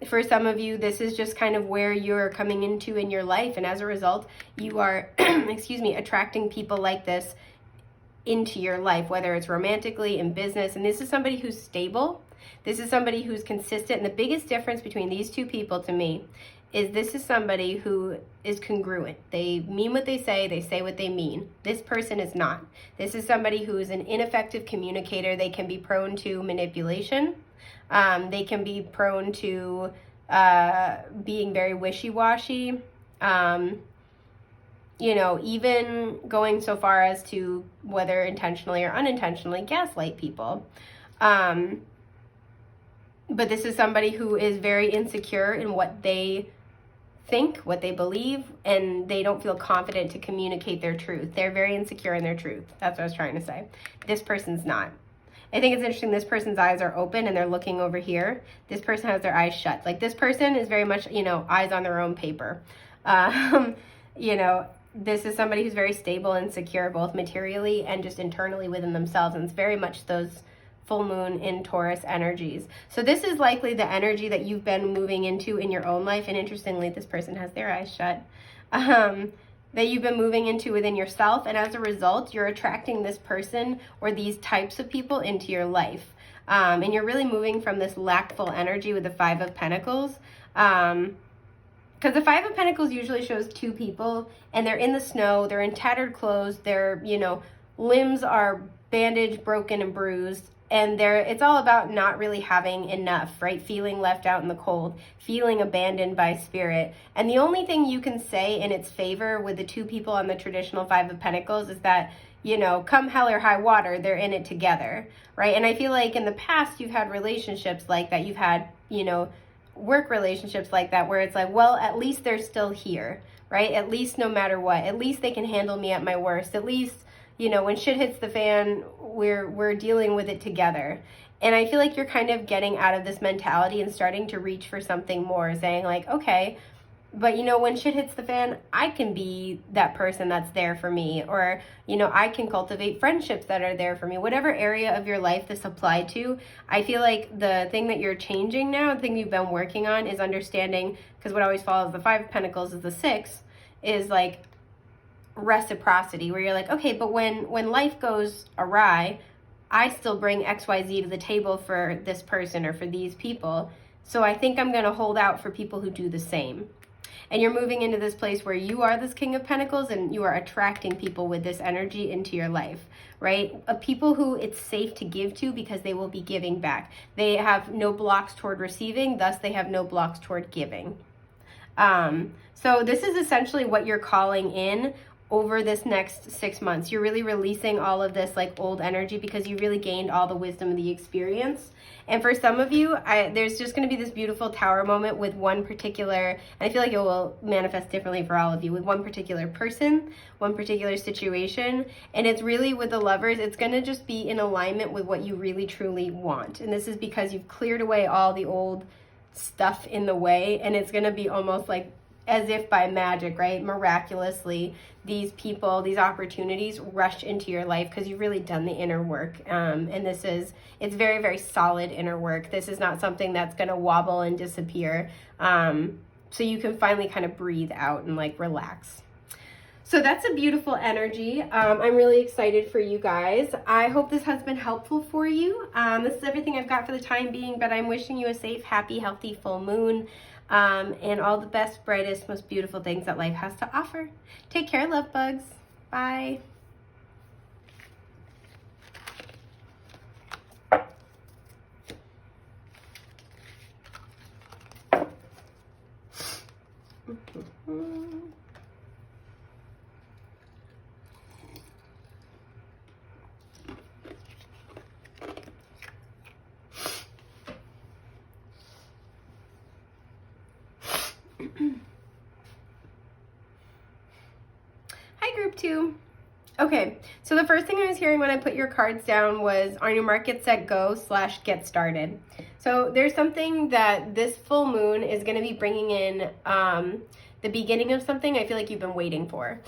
For some of you, this is just kind of where you're coming into in your life, and as a result, you are, attracting people like this into your life, whether it's romantically, in business. And this is somebody who's stable. This is somebody who's consistent. And the biggest difference between these two people to me is this is somebody who is congruent. They mean what they say what they mean. This person is not. This is somebody who is an ineffective communicator. They can be prone to manipulation. They can be prone to being very wishy-washy, even going so far as to, whether intentionally or unintentionally, gaslight people. But this is somebody who is very insecure in what they think, what they believe, and they don't feel confident to communicate their truth. They're very insecure in their truth. That's what I was trying to say. This person's not. I think it's interesting, this person's eyes are open and they're looking over here. This person has their eyes shut. Like, this person is very much, eyes on their own paper. This is somebody who's very stable and secure, both materially and just internally within themselves. And it's very much those full moon in Taurus energies. So this is likely the energy that you've been moving into in your own life. And interestingly, this person has their eyes shut. That you've been moving into within yourself, and as a result, you're attracting this person or these types of people into your life. And you're really moving from this lackful energy with the Five of Pentacles. Because the Five of Pentacles usually shows two people, and they're in the snow, they're in tattered clothes, their, you know, limbs are bandaged, broken, and bruised, and it's all about not really having enough, right? Feeling left out in the cold, feeling abandoned by spirit. And the only thing you can say in its favor with the two people on the traditional Five of Pentacles is that, you know, come hell or high water, they're in it together, right? And I feel like in the past you've had relationships like that. You've had, you know, work relationships like that where it's like, well, at least they're still here, right? At least no matter what, at least they can handle me at my worst. At least, you know, when shit hits the fan, we're dealing with it together. And I feel like you're kind of getting out of this mentality and starting to reach for something more, saying like, okay, but you know, when shit hits the fan, I can be that person that's there for me, or, you know, I can cultivate friendships that are there for me. Whatever area of your life this applied to, I feel like the thing that you're changing now, the thing you've been working on is understanding, because what always follows the Five of Pentacles is the Six, is like reciprocity, where you're like, okay, but when life goes awry, I still bring XYZ to the table for this person or for these people. So I think I'm going to hold out for people who do the same. And you're moving into this place where you are this King of Pentacles and you are attracting people with this energy into your life, right? People who it's safe to give to because they will be giving back. They have no blocks toward receiving, thus they have no blocks toward giving. So this is essentially what you're calling in over this next 6 months. You're really releasing all of this like old energy because you really gained all the wisdom of the experience. And for some of you, there's just going to be this beautiful tower moment with one particular, and I feel like it will manifest differently for all of you, with one particular person, one particular situation. And it's really with the Lovers, it's going to just be in alignment with what you really truly want. And this is because you've cleared away all the old stuff in the way, and it's going to be almost like as if by magic, right? Miraculously, these people, these opportunities rush into your life because you've really done the inner work. And it's very, very solid inner work. This is not something that's going to wobble and disappear. So you can finally kind of breathe out and like relax. So that's a beautiful energy. I'm really excited for you guys. I hope this has been helpful for you. This is everything I've got for the time being, but I'm wishing you a safe, happy, healthy full moon. And all the best, brightest, most beautiful things that life has to offer. Take care, love bugs. Bye. Hi, group 2. Okay, so the first thing I was hearing when I put your cards down was on your mark, get set, go / get started. So there's something that this full moon is going to be bringing in, the beginning of something I feel like you've been waiting for.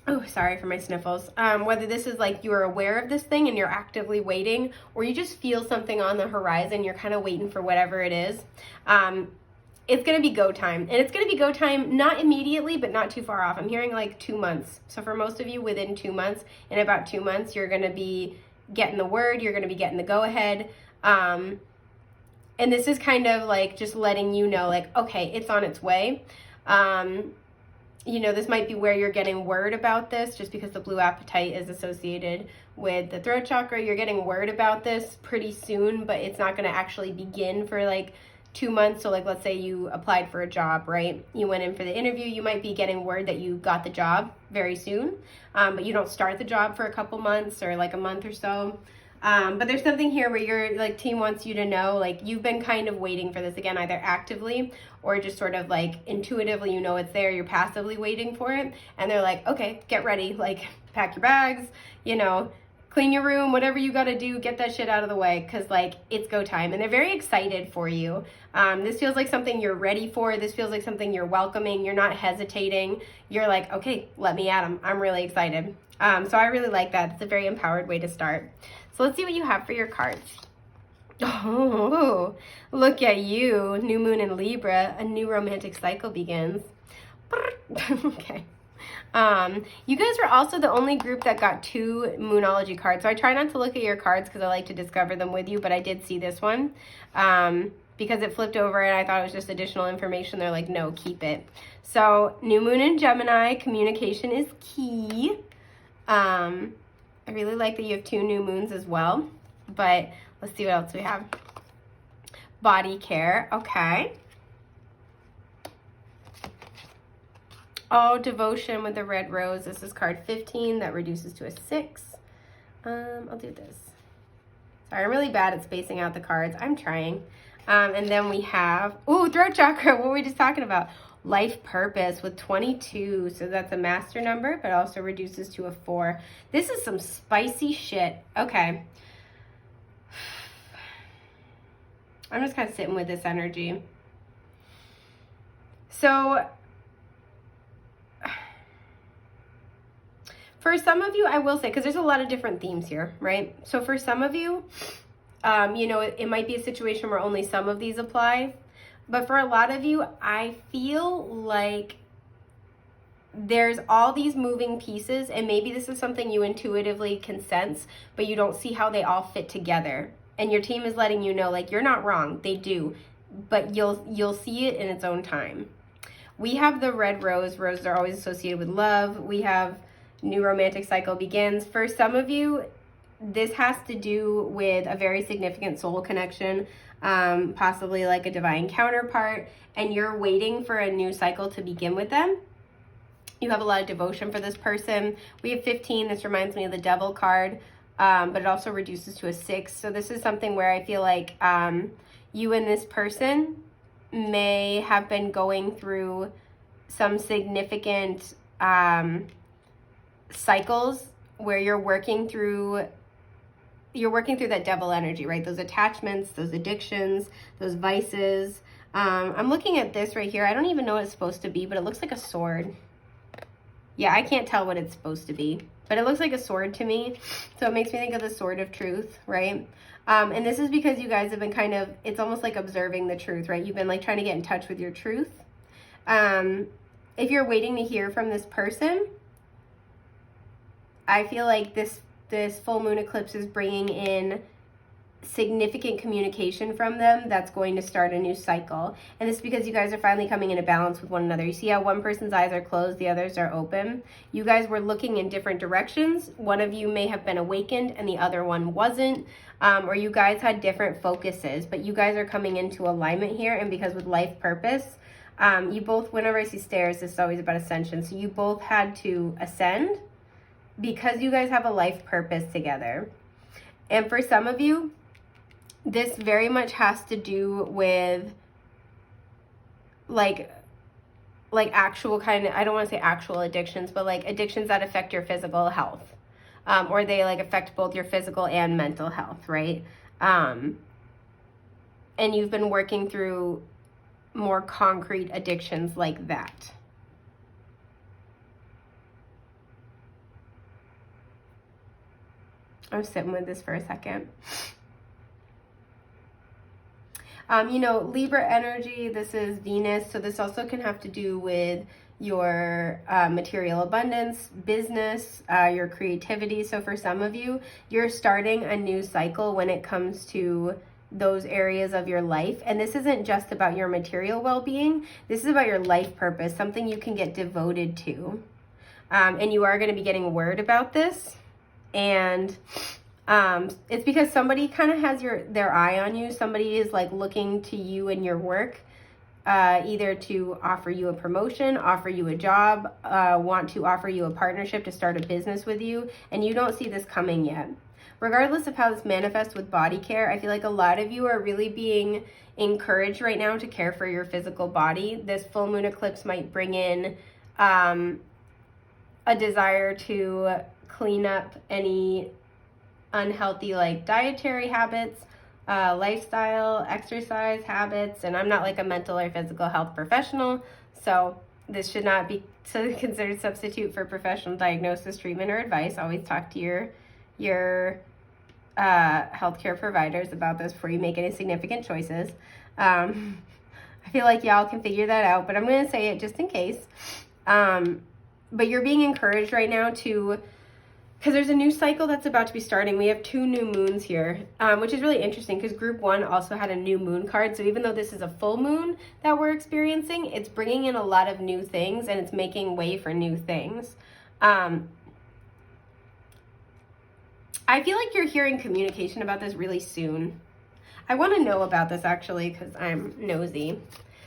Oh, sorry for my sniffles. Whether this is like you're aware of this thing and you're actively waiting, or you just feel something on the horizon, you're kind of waiting for whatever it is. It's going to be go time. And it's going to be go time not immediately, but not too far off. I'm hearing like 2 months. So for most of you, within 2 months, in about 2 months, you're going to be getting the word, you're going to be getting the go ahead. And this is kind of like just letting you know, like, okay, it's on its way. You know, this might be where you're getting word about this, just because the blue apatite is associated with the throat chakra. You're getting word about this pretty soon, but it's not going to actually begin for like 2 months. So like, let's say you applied for a job, right? You went in for the interview. You might be getting word that you got the job very soon, but you don't start the job for a couple months or like a month or so. But there's something here where your like team wants you to know, like you've been kind of waiting for this, again, either actively or just sort of like intuitively, you know, it's there, you're passively waiting for it. And they're like, okay, get ready, like pack your bags, you know, clean your room, whatever you got to do, get that shit out of the way, because like it's go time. And they're very excited for you. This feels like something you're ready for. This feels like something you're welcoming. You're not hesitating. You're like, okay, let me at them. I'm really excited. So I really like that. It's a very empowered way to start. So let's see what you have for your cards. Oh, look at you. New moon in Libra. A new romantic cycle begins. Okay. You guys were also the only group that got 2 Moonology cards. So I try not to look at your cards because I like to discover them with you, but I did see this one because it flipped over and I thought it was just additional information. They're like, no, keep it. So new moon in Gemini, communication is key. I really like that you have 2 new moons as well, but let's see what else we have. Body care, okay. Oh, devotion with the red rose. This is card 15. That reduces to a 6. I'll do this. Sorry, I'm really bad at spacing out the cards. I'm trying. And then we have, ooh, throat chakra. What were we just talking about? Life purpose with 22. So that's a master number, but also reduces to a 4. This is some spicy shit. Okay. I'm just kind of sitting with this energy. So for some of you, I will say, because there's a lot of different themes here, right? So for some of you, you know, it might be a situation where only some of these apply. But for a lot of you, I feel like there's all these moving pieces, and maybe this is something you intuitively can sense, but you don't see how they all fit together. And your team is letting you know, like, you're not wrong. They do, but you'll see it in its own time. We have the red rose. Roses are always associated with love. We have new romantic cycle begins. For some of you, this has to do with a very significant soul connection, possibly like a divine counterpart, and you're waiting for a new cycle to begin with them. You have a lot of devotion for this person. We have 15. This reminds me of the devil card, but it also reduces to a 6. So this is something where I feel like you and this person may have been going through some significant cycles where you're working through that devil energy, right? Those attachments, those addictions, those vices. I'm looking at this right here. I don't even know what it's supposed to be, but it looks like a sword. Yeah, I can't tell what it's supposed to be, but it looks like a sword to me. So it makes me think of the sword of truth, right? And this is because you guys have been kind of, it's almost like observing the truth, right? You've been like trying to get in touch with your truth. If you're waiting to hear from this person, I feel like this full moon eclipse is bringing in significant communication from them that's going to start a new cycle. And this is because you guys are finally coming into balance with one another. You see how one person's eyes are closed, the others are open? You guys were looking in different directions. One of you may have been awakened and the other one wasn't. Or you guys had different focuses, but you guys are coming into alignment here. And because with life purpose, you both, whenever I see stairs, this is always about ascension. So you both had to ascend because you guys have a life purpose together. And for some of you, this very much has to do with like actual kind of, I don't want to say actual addictions, but like addictions that affect your physical health. Or they like affect both your physical and mental health, right? And you've been working through more concrete addictions like that. I'm sitting with this for a second. You know, Libra energy, this is Venus. So this also can have to do with your material abundance, business, your creativity. So for some of you, you're starting a new cycle when it comes to those areas of your life. And this isn't just about your material well-being. This is about your life purpose, something you can get devoted to. And you are going to be getting word about this. And it's because somebody kind of has their eye on you. Somebody is like looking to you and your work, either to offer you a promotion, offer you a job, want to offer you a partnership to start a business with you, and you don't see this coming yet. Regardless of how this manifests with body care, I feel like a lot of you are really being encouraged right now to care for your physical body. This full moon eclipse might bring in a desire to clean up any unhealthy like dietary habits, lifestyle, exercise habits. And I'm not like a mental or physical health professional, so this should not be considered substitute for professional diagnosis, treatment, or advice. Always talk to your healthcare providers about this before you make any significant choices. I feel like y'all can figure that out, but I'm going to say it just in case. but you're being encouraged right now to, because there's a new cycle that's about to be starting. We have 2 new moons here, which is really interesting because group 1 also had a new moon card. So even though this is a full moon that we're experiencing, it's bringing in a lot of new things and it's making way for new things. I feel like you're hearing communication about this really soon. I want to know about this actually because I'm nosy.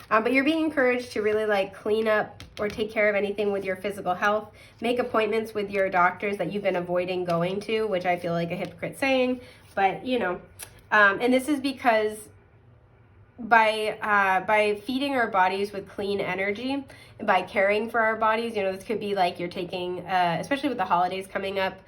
But you're being encouraged to really like clean up or take care of anything with your physical health. Make appointments with your doctors that you've been avoiding going to, which I feel like a hypocrite saying. But, you know, and this is because by feeding our bodies with clean energy, by caring for our bodies, you know, this could be like you're taking, especially with the holidays coming up,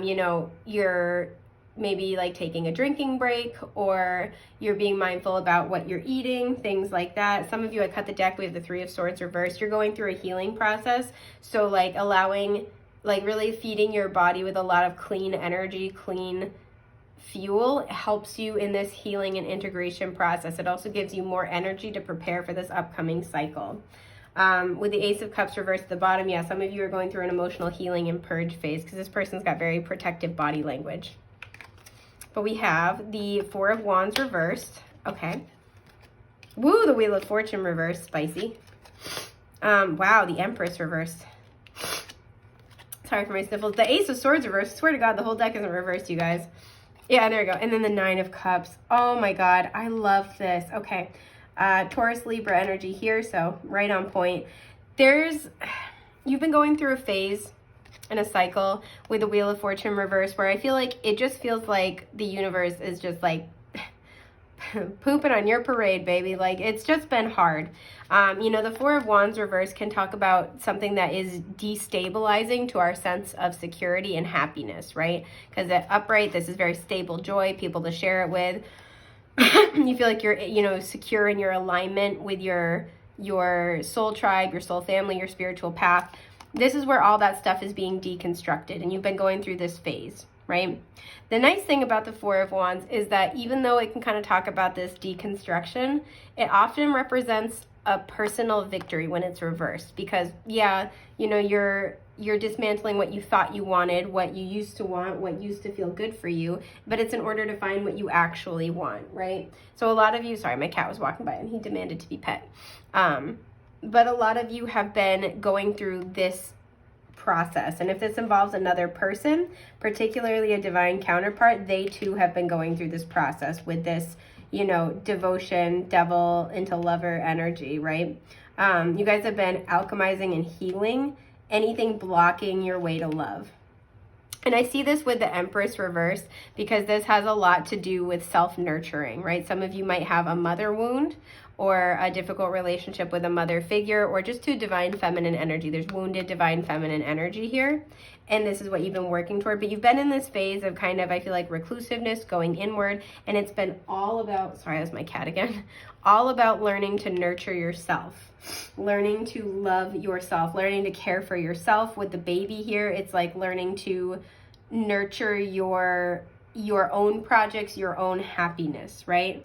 you know, you're maybe like taking a drinking break, or you're being mindful about what you're eating, things like that. Some of you, I cut the deck, we have the 3 of Swords reversed. You're going through a healing process. So like allowing, like really feeding your body with a lot of clean energy, clean fuel helps you in this healing and integration process. It also gives you more energy to prepare for this upcoming cycle. With the Ace of Cups reversed at the bottom, yeah, some of you are going through an emotional healing and purge phase because this person's got very protective body language. But we have the 4 of Wands reversed. Okay. Woo, the Wheel of Fortune reversed. Spicy. Wow, the Empress reversed. Sorry for my sniffles. The Ace of Swords reversed. I swear to God, the whole deck isn't reversed, you guys. Yeah, there we go. And then the 9 of Cups. Oh my God, I love this. Okay. Taurus, Libra energy here, so right on point. You've been going through a phase in a cycle with the Wheel of Fortune reverse where I feel like it just feels like the universe is just like pooping on your parade, baby. Like it's just been hard. You know, the 4 of Wands reverse can talk about something that is destabilizing to our sense of security and happiness, right? Because at upright, this is very stable joy, people to share it with. You feel like you're, you know, secure in your alignment with your soul tribe, your soul family, your spiritual path. This is where all that stuff is being deconstructed, and you've been going through this phase, right? The nice thing about the 4 of Wands is that even though it can kind of talk about this deconstruction, it often represents a personal victory when it's reversed. Because, yeah, you know, you're dismantling what you thought you wanted, what you used to want, what used to feel good for you, but it's in order to find what you actually want, right? So a lot of you, sorry, my cat was walking by and he demanded to be pet. But a lot of you have been going through this process. And if this involves another person, particularly a divine counterpart, they too have been going through this process with this, you know, devotion, devil into lover energy, right? You guys have been alchemizing and healing anything blocking your way to love. And I see this with the Empress reverse because this has a lot to do with self-nurturing, right? Some of you might have a mother wound or a difficult relationship with a mother figure, or just to divine feminine energy. There's wounded divine feminine energy here. And this is what you've been working toward. But you've been in this phase of kind of, I feel like, reclusiveness, going inward. And it's been all about, sorry, that's my cat again, all about learning to nurture yourself, learning to love yourself, learning to care for yourself. With the baby here, it's like learning to nurture your own projects, your own happiness, right?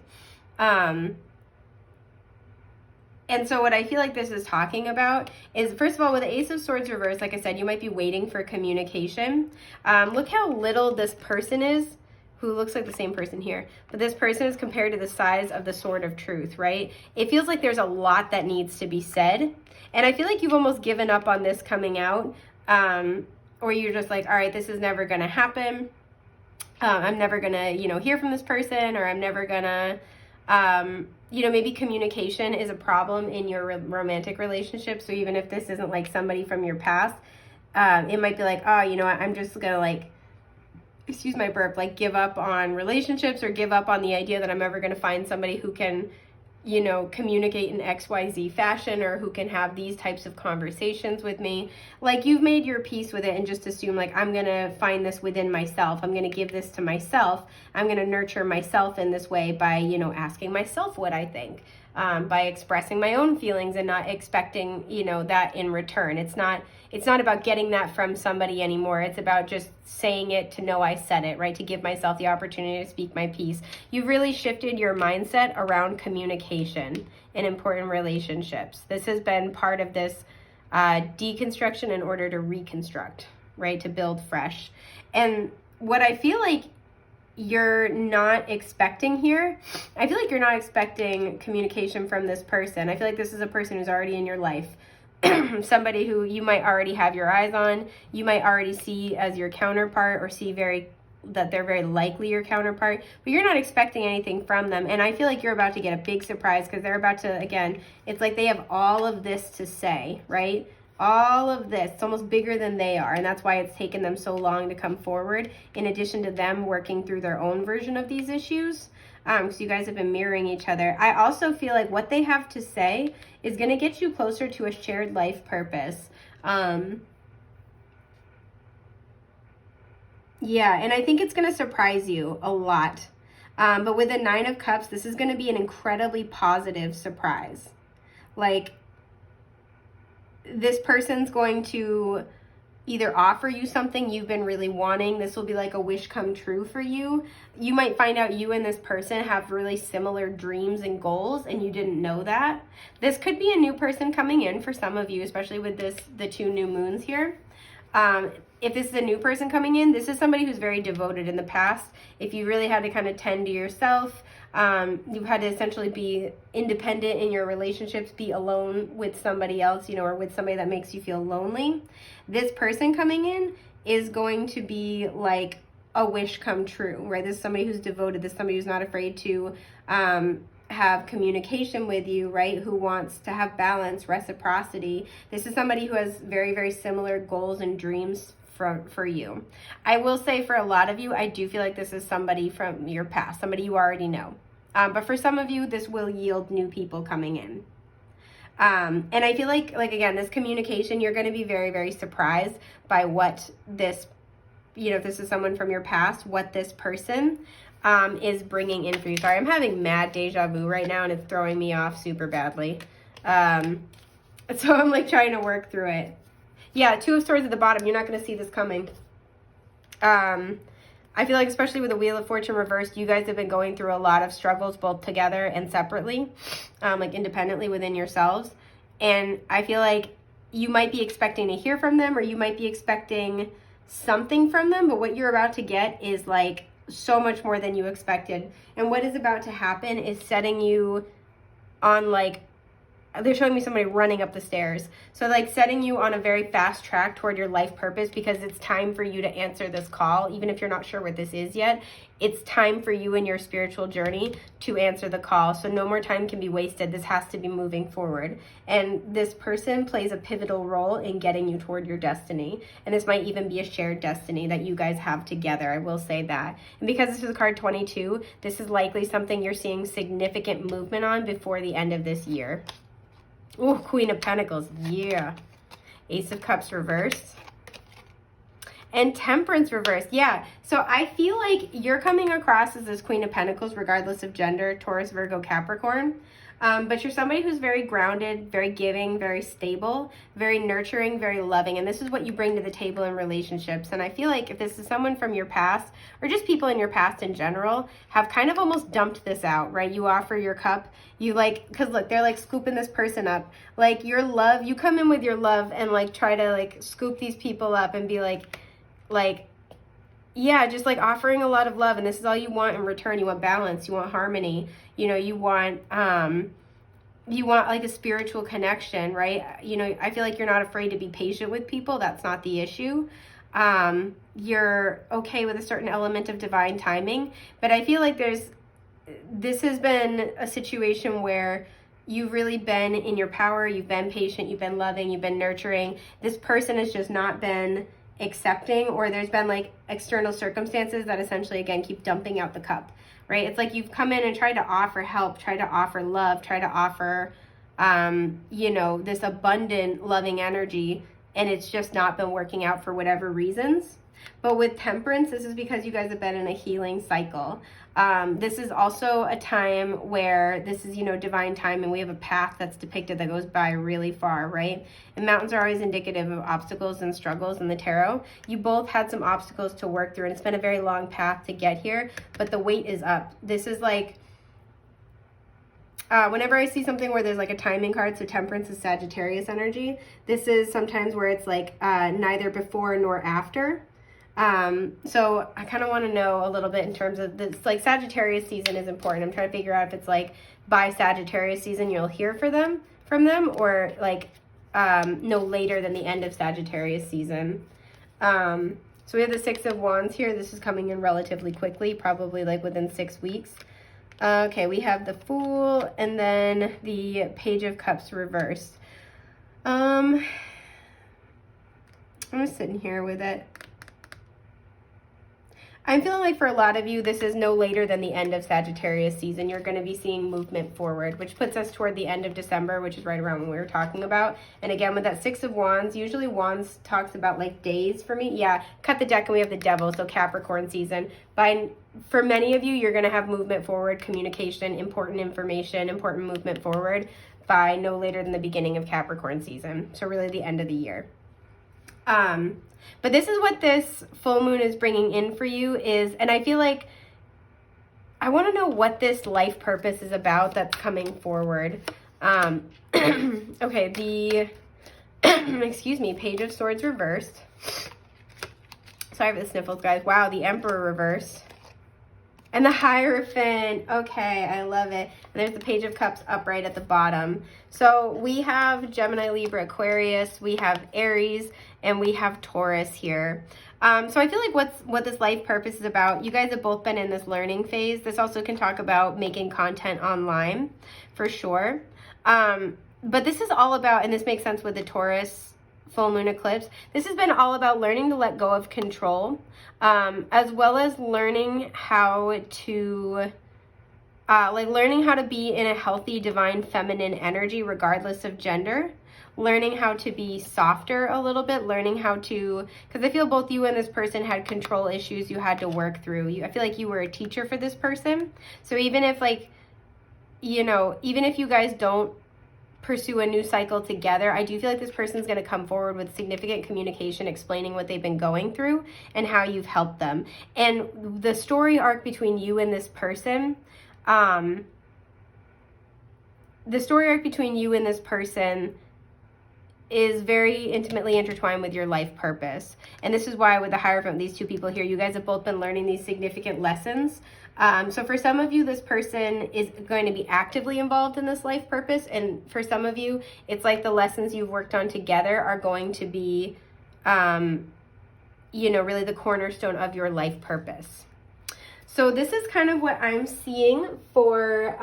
And so what I feel like this is talking about is, first of all, with the Ace of Swords reverse, like I said, you might be waiting for communication. Look how little this person is, who looks like the same person here. But this person is compared to the size of the Sword of Truth, right? It feels like there's a lot that needs to be said. And I feel like you've almost given up on this coming out. Or you're just like, all right, this is never going to happen. I'm never going to, you know, hear from this person, or I'm never going to... you know, maybe communication is a problem in your romantic relationship. So even if this isn't like somebody from your past, it might be like, oh, you know what, I'm just gonna like, excuse my burp, like give up on relationships, or give up on the idea that I'm ever gonna find somebody who can, you know, communicate in XYZ fashion, or who can have these types of conversations with me. Like, you've made your peace with it and just assume, like, I'm going to find this within myself. I'm going to give this to myself. I'm going to nurture myself in this way by, you know, asking myself what I think, by expressing my own feelings and not expecting, you know, that in return. It's not about getting that from somebody anymore. It's about just saying it to know I said it, right? To give myself the opportunity to speak my piece. You've really shifted your mindset around communication in important relationships. This has been part of this deconstruction in order to reconstruct, right? To build fresh. And what I feel like you're not expecting here, I feel like you're not expecting communication from this person. I feel like this is a person who's already in your life. Somebody who you might already have your eyes on, you might already see as your counterpart, or see that they're very likely your counterpart, but you're not expecting anything from them. And I feel like you're about to get a big surprise, because they're about to, again, it's like they have all of this to say, right? All of this, it's almost bigger than they are, and that's why it's taken them so long to come forward, in addition to them working through their own version of these issues. So you guys have been mirroring each other. I also feel like what they have to say is going to get you closer to a shared life purpose. Yeah, and I think it's going to surprise you a lot. But with the Nine of Cups, this is going to be an incredibly positive surprise. Like, this person's going to either offer you something you've been really wanting. This will be like a wish come true for you. You might find out you and this person have really similar dreams and goals, and you didn't know that. This could be a new person coming in for some of you, especially with the 2 new moons here. If this is a new person coming in, this is somebody who's very devoted in the past. If you really had to kind of tend to yourself, you've had to essentially be independent in your relationships, be alone with somebody else, or with somebody that makes you feel lonely. This person coming in is going to be like a wish come true, right? This is somebody who's devoted. This is somebody who's not afraid to have communication with you, right? Who wants to have balance, reciprocity. This is somebody who has very, very similar goals and dreams for you. I will say, for a lot of you, I do feel like this is somebody from your past, somebody you already know. But for some of you, this will yield new people coming in. And I feel like again, this communication, you're going to be very, very surprised by what this, if this is someone from your past, what this person is bringing in for you. Sorry, I'm having mad deja vu right now, and it's throwing me off super badly. So I'm like trying to work through it. Yeah, 2 of Swords at the bottom. You're not going to see this coming. I feel like, especially with the Wheel of Fortune reversed, you guys have been going through a lot of struggles, both together and separately, like independently within yourselves. And I feel like you might be expecting to hear from them, or you might be expecting something from them, but what you're about to get is like so much more than you expected. And what is about to happen is setting you on, like, they're showing me somebody running up the stairs. So like setting you on a very fast track toward your life purpose, because it's time for you to answer this call. Even if you're not sure what this is yet, it's time for you in your spiritual journey to answer the call. So no more time can be wasted. This has to be moving forward. And this person plays a pivotal role in getting you toward your destiny. And this might even be a shared destiny that you guys have together. I will say that. And because this is card 22, this is likely something you're seeing significant movement on before the end of this year. Ooh, Queen of Pentacles, yeah. Ace of Cups reversed. And Temperance reversed, yeah. So I feel like you're coming across as this Queen of Pentacles, regardless of gender, Taurus, Virgo, Capricorn. But you're somebody who's very grounded, very giving, very stable, very nurturing, very loving. And this is what you bring to the table in relationships. And I feel like if this is someone from your past, or just people in your past in general, have kind of almost dumped this out, right? You offer your cup, you like, because look, they're like scooping this person up. Like your love, you come in with your love and like try to like scoop these people up and be like, yeah, just like offering a lot of love. And this is all you want in return. You want balance, you want harmony, you want like a spiritual connection, right? I feel like you're not afraid to be patient with people. That's not the issue. You're okay with a certain element of divine timing, but I feel like this has been a situation where you've really been in your power. You've been patient, you've been loving, you've been nurturing. This person has just not been accepting, or there's been like external circumstances that essentially, again, keep dumping out the cup, right? It's like you've come in and tried to offer help, tried to offer love, tried to offer, this abundant, loving energy, and it's just not been working out for whatever reasons. But with Temperance, this is because you guys have been in a healing cycle. This is also a time where this is, divine time, and we have a path that's depicted that goes by really far, right? And mountains are always indicative of obstacles and struggles in the tarot. You both had some obstacles to work through, and it's been a very long path to get here, but the weight is up. This is like, whenever I see something where there's like a timing card, so Temperance is Sagittarius energy, this is sometimes where it's like neither before nor after. So I kind of want to know a little bit in terms of this, like Sagittarius season is important. I'm trying to figure out if it's like by Sagittarius season you'll hear from them, or like no later than the end of Sagittarius season. So we have the Six of Wands here. This is coming in relatively quickly, probably like within 6 weeks. Okay, we have the Fool and then the Page of Cups reversed. I'm just sitting here with it. I'm feeling like for a lot of you, this is no later than the end of Sagittarius season. You're going to be seeing movement forward, which puts us toward the end of December, which is right around when we were talking about. And again, with that Six of Wands, usually Wands talks about like days for me. Yeah, cut the deck and we have the Devil, so Capricorn season. For many of you, you're going to have movement forward, communication, important information, important movement forward by no later than the beginning of Capricorn season. So really the end of the year. But this is what this full moon is bringing in for you is, and I feel like I want to know what this life purpose is about that's coming forward. Okay, the, excuse me, Page of Swords reversed. Sorry for the sniffles, guys. Wow, the Emperor reversed. And the Hierophant. Okay, I love it. And there's the Page of Cups upright at the bottom. So we have Gemini, Libra, Aquarius. We have Aries. And we have Taurus here. So I feel like what this life purpose is about, you guys have both been in this learning phase. This also can talk about making content online, for sure. But this is all about, and this makes sense with the Taurus full moon eclipse, this has been all about learning to let go of control, as well as learning how to learning how to be in a healthy divine feminine energy regardless of gender, learning how to be softer a little bit, learning how to, because I feel both you and this person had control issues you had to work through. I feel like you were a teacher for this person. So even if like, you know, even if you guys don't pursue a new cycle together, I do feel like this person's going to come forward with significant communication explaining what they've been going through and how you've helped them. And the story arc between you and this person, is very intimately intertwined with your life purpose. And this is why with the Hierophant, these two people here, you guys have both been learning these significant lessons. So for some of you, this person is going to be actively involved in this life purpose. And for some of you, it's like the lessons you've worked on together are going to be, you know, really the cornerstone of your life purpose. So this is kind of what I'm seeing for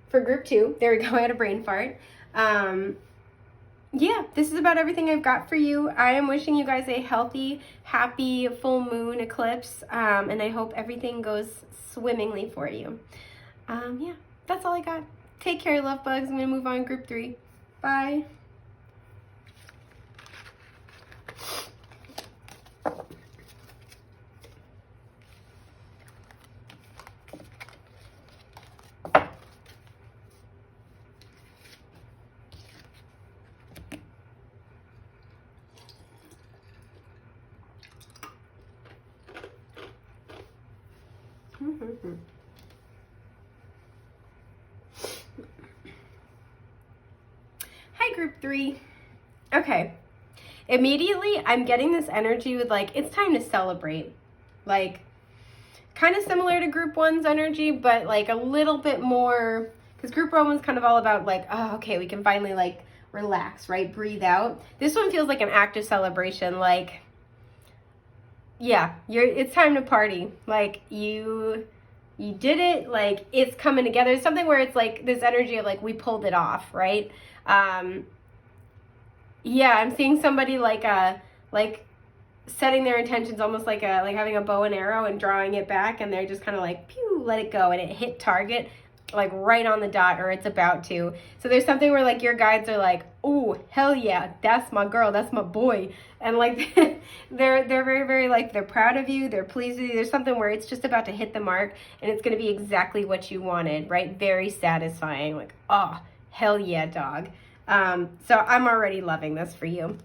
for group 2. There we go, I had a brain fart. Yeah, this is about everything I've got for you. I am wishing you guys a healthy, happy full moon eclipse, and I hope everything goes swimmingly for you. Yeah, that's all I got. Take care, love bugs. I'm going to move on group 3. Bye. Hi, group 3. Okay. Immediately, I'm getting this energy with like, it's time to celebrate. Like, kind of similar to group 1's energy, but like a little bit more, because group 1 was kind of all about like, oh, okay, we can finally like relax, right? Breathe out. This one feels like an active celebration. Like, yeah, it's time to party. Like, you did it, like it's coming together. It's something where it's like this energy of like we pulled it off, right? Yeah, I'm seeing somebody like setting their intentions almost like having a bow and arrow and drawing it back, and they're just kind of like pew, let it go, and it hit target like right on the dot, or it's about to. So there's something where like your guides are like, oh hell yeah, that's my girl, that's my boy, and like they're very, very like, they're proud of you, they're pleased with you. There's something where it's just about to hit the mark and it's going to be exactly what you wanted, right? Very satisfying. Like, oh hell yeah, dog. So I'm already loving this for you.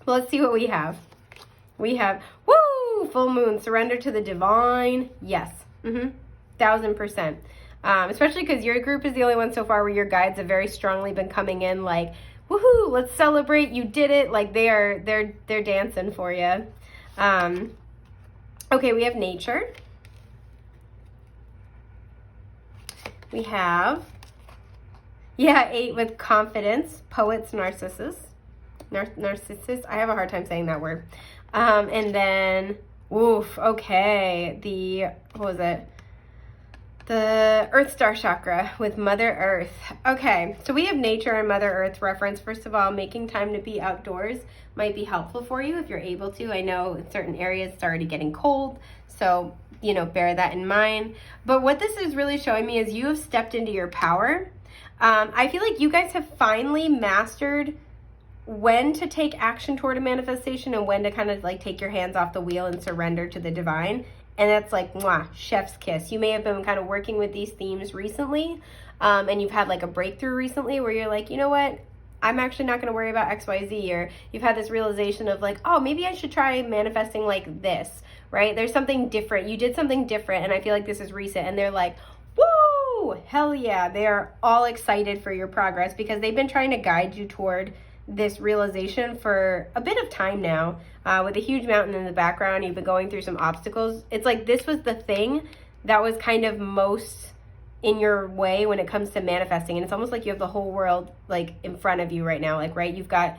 Well, let's see what we have. We have, woo, full moon, surrender to the divine. Yes. 1000%. Especially because your group is the only one so far where your guides have very strongly been coming in like, woohoo, let's celebrate, you did it. Like they're dancing for you. Okay, we have nature. We have, 8 with confidence, poets, narcissus. Narcissus, I have a hard time saying that word. And then, okay, what was it? The Earth Star Chakra with Mother Earth. Okay, so we have nature and Mother Earth reference. First of all, making time to be outdoors might be helpful for you if you're able to. I know in certain areas it's already getting cold, so, bear that in mind. But what this is really showing me is you have stepped into your power. I feel like you guys have finally mastered when to take action toward a manifestation and when to kind of like take your hands off the wheel and surrender to the divine. And that's like, mwah, chef's kiss. You may have been kind of working with these themes recently, and you've had like a breakthrough recently where you're like, you know what? I'm actually not going to worry about XYZ, or you've had this realization of like, oh, maybe I should try manifesting like this, right? There's something different. You did something different, and I feel like this is recent, and they're like, woo, hell yeah. They are all excited for your progress because they've been trying to guide you toward this realization for a bit of time now. With a huge mountain in the background, you've been going through some obstacles. It's like this was the thing that was kind of most in your way when it comes to manifesting, and it's almost like you have the whole world like in front of you right now, like, right, you got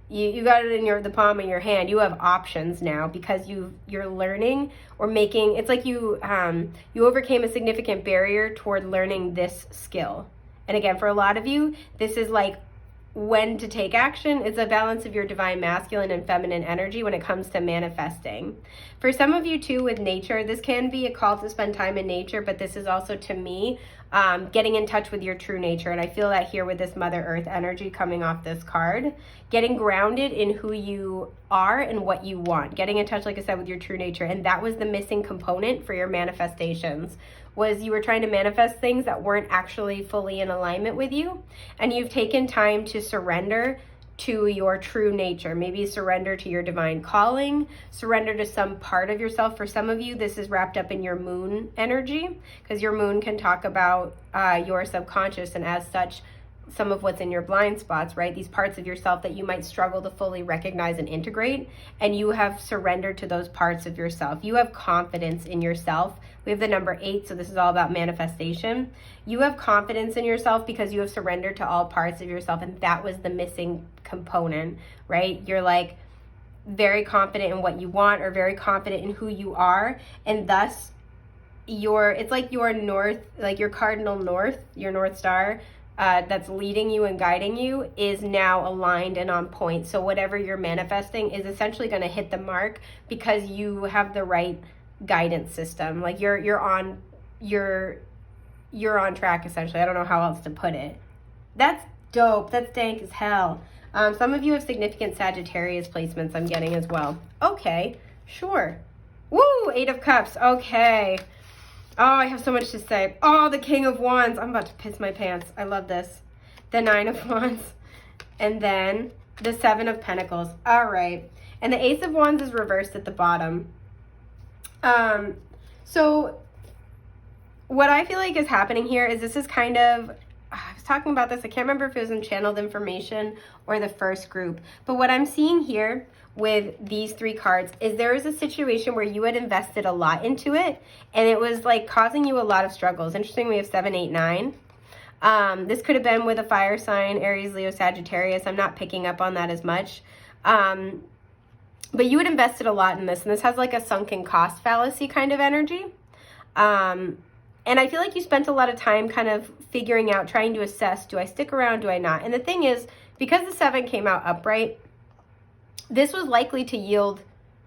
it in the palm of your hand. You have options now because you're learning or making, it's like you overcame a significant barrier toward learning this skill. And again, for a lot of you, this is like when to take action. It's a balance of your divine masculine and feminine energy when it comes to manifesting. For some of you too, with nature, this can be a call to spend time in nature, but this is also, to me, getting in touch with your true nature. And I feel that here with this Mother Earth energy coming off this card, getting grounded in who you are and what you want, getting in touch, like I said, with your true nature. And that was the missing component for your manifestations, was you were trying to manifest things that weren't actually fully in alignment with you. And you've taken time to surrender to your true nature. Maybe surrender to your divine calling, surrender to some part of yourself. For some of you, this is wrapped up in your moon energy, because your moon can talk about your subconscious, and as such, some of what's in your blind spots, right? These parts of yourself that you might struggle to fully recognize and integrate, and you have surrendered to those parts of yourself. You have confidence in yourself. We have the number 8, so this is all about manifestation. You have confidence in yourself because you have surrendered to all parts of yourself, and that was the missing component, right? You're like very confident in what you want, or very confident in who you are, and thus it's like your north, like your cardinal north, your North Star, that's leading you and guiding you is now aligned and on point. So whatever you're manifesting is essentially going to hit the mark because you have the right guidance system. Like you're on track, essentially. I don't know how else to put it. That's dope. That's dank as hell. Some of you have significant Sagittarius placements I'm getting as well. Okay, sure. Woo, 8 of Cups. Okay. Oh, I have so much to say. Oh, the King of Wands. I'm about to piss my pants. I love this. The 9 of Wands. And then the 7 of Pentacles. All right. And the Ace of Wands is reversed at the bottom. So what I feel like is happening here is this is kind of, I was talking about this, I can't remember if it was in channeled information or the first group, but what I'm seeing here with these 3 cards is there is a situation where you had invested a lot into it and it was like causing you a lot of struggles. Interesting, we have 7, 8, 9. This could have been with a fire sign, Aries, Leo, Sagittarius. I'm not picking up on that as much. But you had invested a lot in this, and this has like a sunken cost fallacy kind of energy. And I feel like you spent a lot of time kind of figuring out, trying to assess, do I stick around, do I not? And the thing is, because the 7 came out upright, this was likely to yield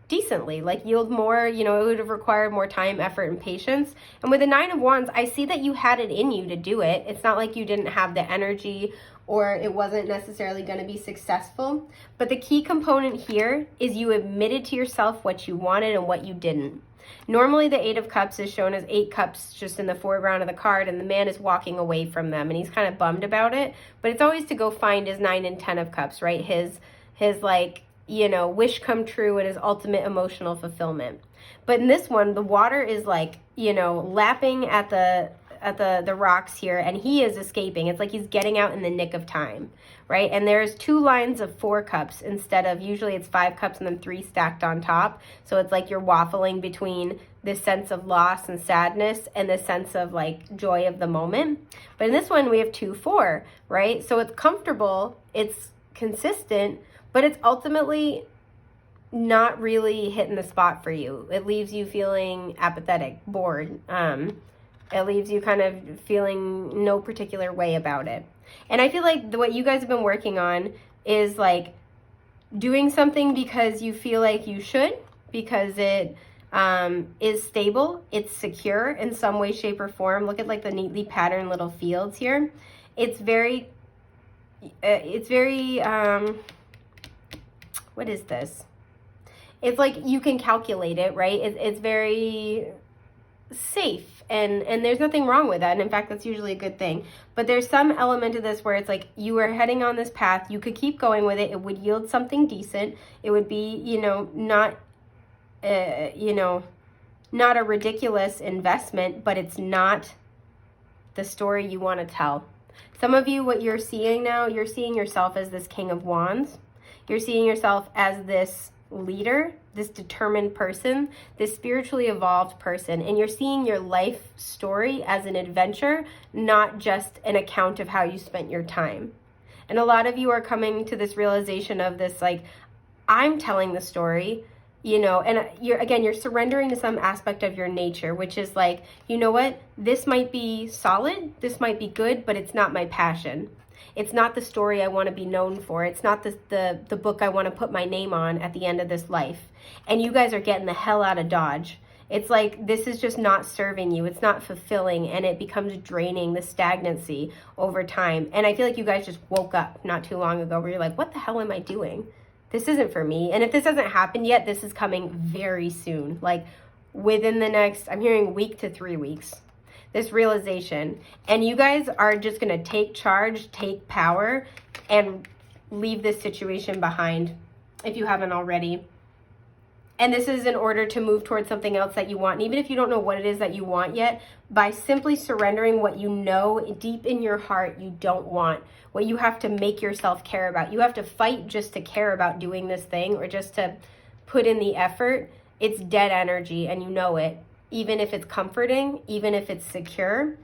decently, like yield more, it would have required more time, effort, and patience. And with the 9 of Wands, I see that you had it in you to do it. It's not like you didn't have the energy or it wasn't necessarily going to be successful. But the key component here is you admitted to yourself what you wanted and what you didn't. Normally the 8 of Cups is shown as 8 cups just in the foreground of the card, and the man is walking away from them and he's kind of bummed about it, but it's always to go find his 9 and 10 of Cups, right? His like, wish come true and his ultimate emotional fulfillment. But in this one, the water is like, lapping at the at the rocks here, and he is escaping. It's like he's getting out in the nick of time, right? And there's 2 lines of 4 cups instead of, usually it's 5 cups and then 3 stacked on top. So it's like you're waffling between this sense of loss and sadness and this sense of like joy of the moment. But in this one we have 2, 4, right? So it's comfortable, it's consistent, but it's ultimately not really hitting the spot for you. It leaves you feeling apathetic, bored. It leaves you kind of feeling no particular way about it. And I feel like what you guys have been working on is like doing something because you feel like you should, because it is stable, it's secure in some way, shape, or form. Look at like the neatly patterned little fields here. It's very, what is this? It's like you can calculate it, right? It's very safe, and there's nothing wrong with that. And in fact, that's usually a good thing. But there's some element of this where it's like you are heading on this path. You could keep going with it. It would yield something decent. It would be, not a ridiculous investment, but it's not the story you want to tell. Some of you, what you're seeing now, you're seeing yourself as this King of Wands. You're seeing yourself as this leader, this determined person, this spiritually evolved person, and you're seeing your life story as an adventure, not just an account of how you spent your time. And a lot of you are coming to this realization of this, like, I'm telling the story, and you're surrendering to some aspect of your nature, which is like, you know what, this might be solid, this might be good, but it's not my passion. It's not the story I want to be known for. It's not the book I want to put my name on at the end of this life. And you guys are getting the hell out of Dodge. It's like this is just not serving you. It's not fulfilling, and it becomes draining, the stagnancy over time. And I feel like you guys just woke up not too long ago where you're like, what the hell am I doing? This isn't for me. And if this hasn't happened yet, this is coming very soon. Like within the next, I'm hearing week to 3 weeks. This realization, and you guys are just going to take charge, take power, and leave this situation behind if you haven't already. And this is in order to move towards something else that you want. And even if you don't know what it is that you want yet, by simply surrendering what you know deep in your heart you don't want, what you have to make yourself care about. You have to fight just to care about doing this thing or just to put in the effort. It's dead energy, and you know it. Even if it's comforting, even if it's secure,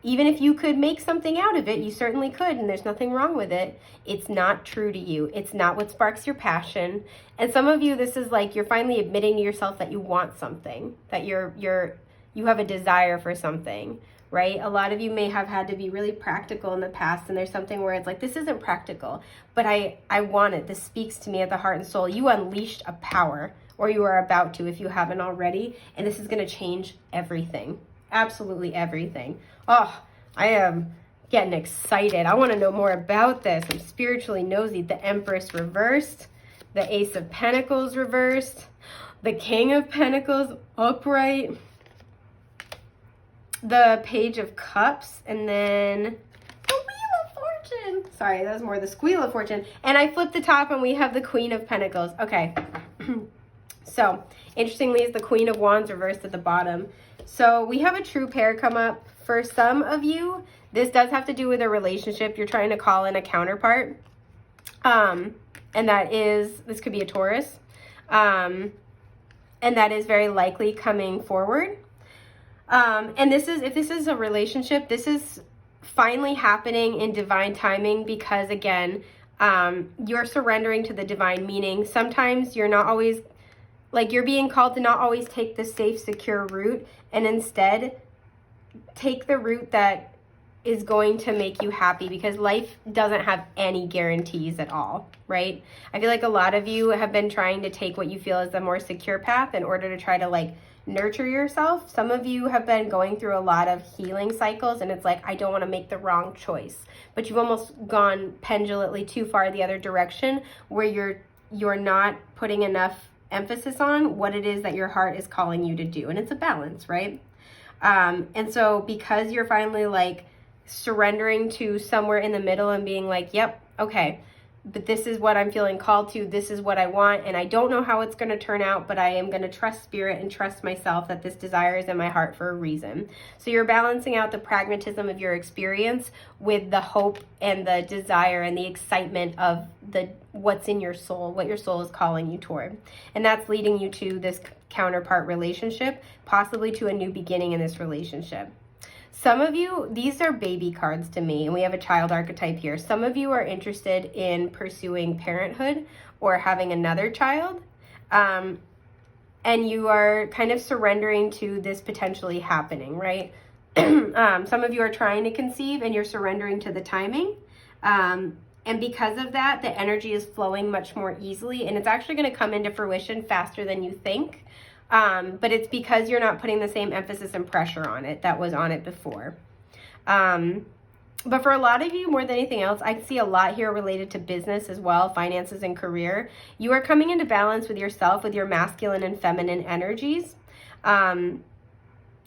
even if you could make something out of it, you certainly could, and there's nothing wrong with it. It's not true to you. It's not what sparks your passion. And some of you, this is like you're finally admitting to yourself that you want something, that you have a desire for something, right? A lot of you may have had to be really practical in the past, and there's something where it's like, this isn't practical, but I want it. This speaks to me at the heart and soul. You unleashed a power, or you are about to if you haven't already, and this is going to change everything. Absolutely everything. Oh, I am getting excited. I want to know more about this. I'm spiritually nosy. The Empress reversed, the Ace of Pentacles reversed, the King of Pentacles upright, the Page of Cups, and then the Wheel of Fortune. Sorry, that was more the Squeal of Fortune. And I flipped the top and we have the Queen of Pentacles. Okay. So, interestingly, is the Queen of Wands reversed at the bottom. So, we have a true pair come up. For some of you, this does have to do with a relationship. You're trying to call in a counterpart. And that is, this could be a Taurus. And that is very likely coming forward. And this is, if this is a relationship, this is finally happening in divine timing because, again, you're surrendering to the divine, meaning sometimes you're not always, like you're being called to not always take the safe, secure route, and instead take the route that is going to make you happy, because life doesn't have any guarantees at all, right? I feel like a lot of you have been trying to take what you feel is the more secure path in order to try to like nurture yourself. Some of you have been going through a lot of healing cycles, and it's like, I don't want to make the wrong choice, but you've almost gone pendulately too far the other direction where you're not putting enough emphasis on what it is that your heart is calling you to do. And it's a balance, right? And so because you're finally like surrendering to somewhere in the middle and being like, yep, okay, but this is what I'm feeling called to. This is what I want. And I don't know how it's going to turn out, but I am going to trust spirit and trust myself that this desire is in my heart for a reason. So you're balancing out the pragmatism of your experience with the hope and the desire and the excitement of what's in your soul, what your soul is calling you toward. And that's leading you to this counterpart relationship, possibly to a new beginning in this relationship. Some of you, these are baby cards to me, and we have a child archetype here. Some of you are interested in pursuing parenthood or having another child, and you are kind of surrendering to this potentially happening, right? Some of you are trying to conceive and you're surrendering to the timing. And because of that, the energy is flowing much more easily, and it's actually going to come into fruition faster than you think. But it's because you're not putting the same emphasis and pressure on it that was on it before. But for a lot of you, more than anything else, I see a lot here related to business as well, finances and career. You are coming into balance with yourself, with your masculine and feminine energies. And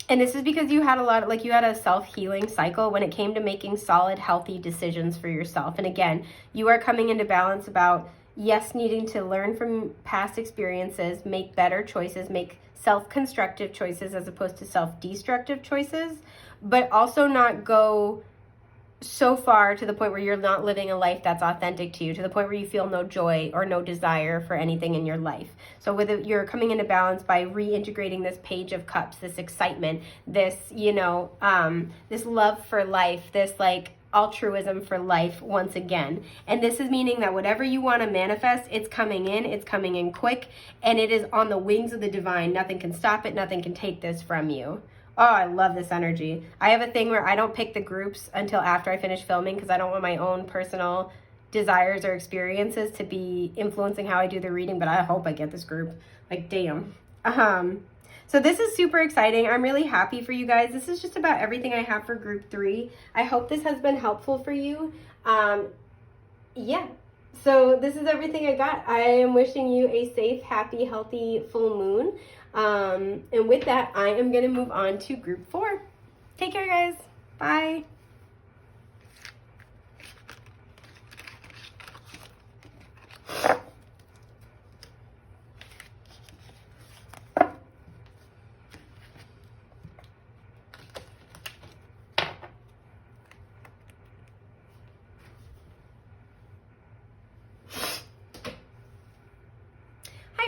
this is because you had you had a self-healing cycle when it came to making solid, healthy decisions for yourself. And again, you are coming into balance about, yes, needing to learn from past experiences, make better choices, make self-constructive choices as opposed to self-destructive choices, but also not go so far to the point where you're not living a life that's authentic to you, to the point where you feel no joy or no desire for anything in your life. So you're coming into balance by reintegrating this Page of Cups, this excitement, this, this love for life, this altruism for life once again. And this is meaning that whatever you want to manifest, it's coming in quick, and it is on the wings of the divine. Nothing can stop it. Nothing can take this from you. Oh, I love this energy. I have a thing where I don't pick the groups until after I finish filming because I don't want my own personal desires or experiences to be influencing how I do the reading, but I hope I get this group. Damn. So this is super exciting. I'm really happy for you guys. This is just about everything I have for group 3. I hope this has been helpful for you. Yeah. So this is everything I got. I am wishing you a safe, happy, healthy full moon. And with that, I am going to move on to group 4. Take care, guys. Bye.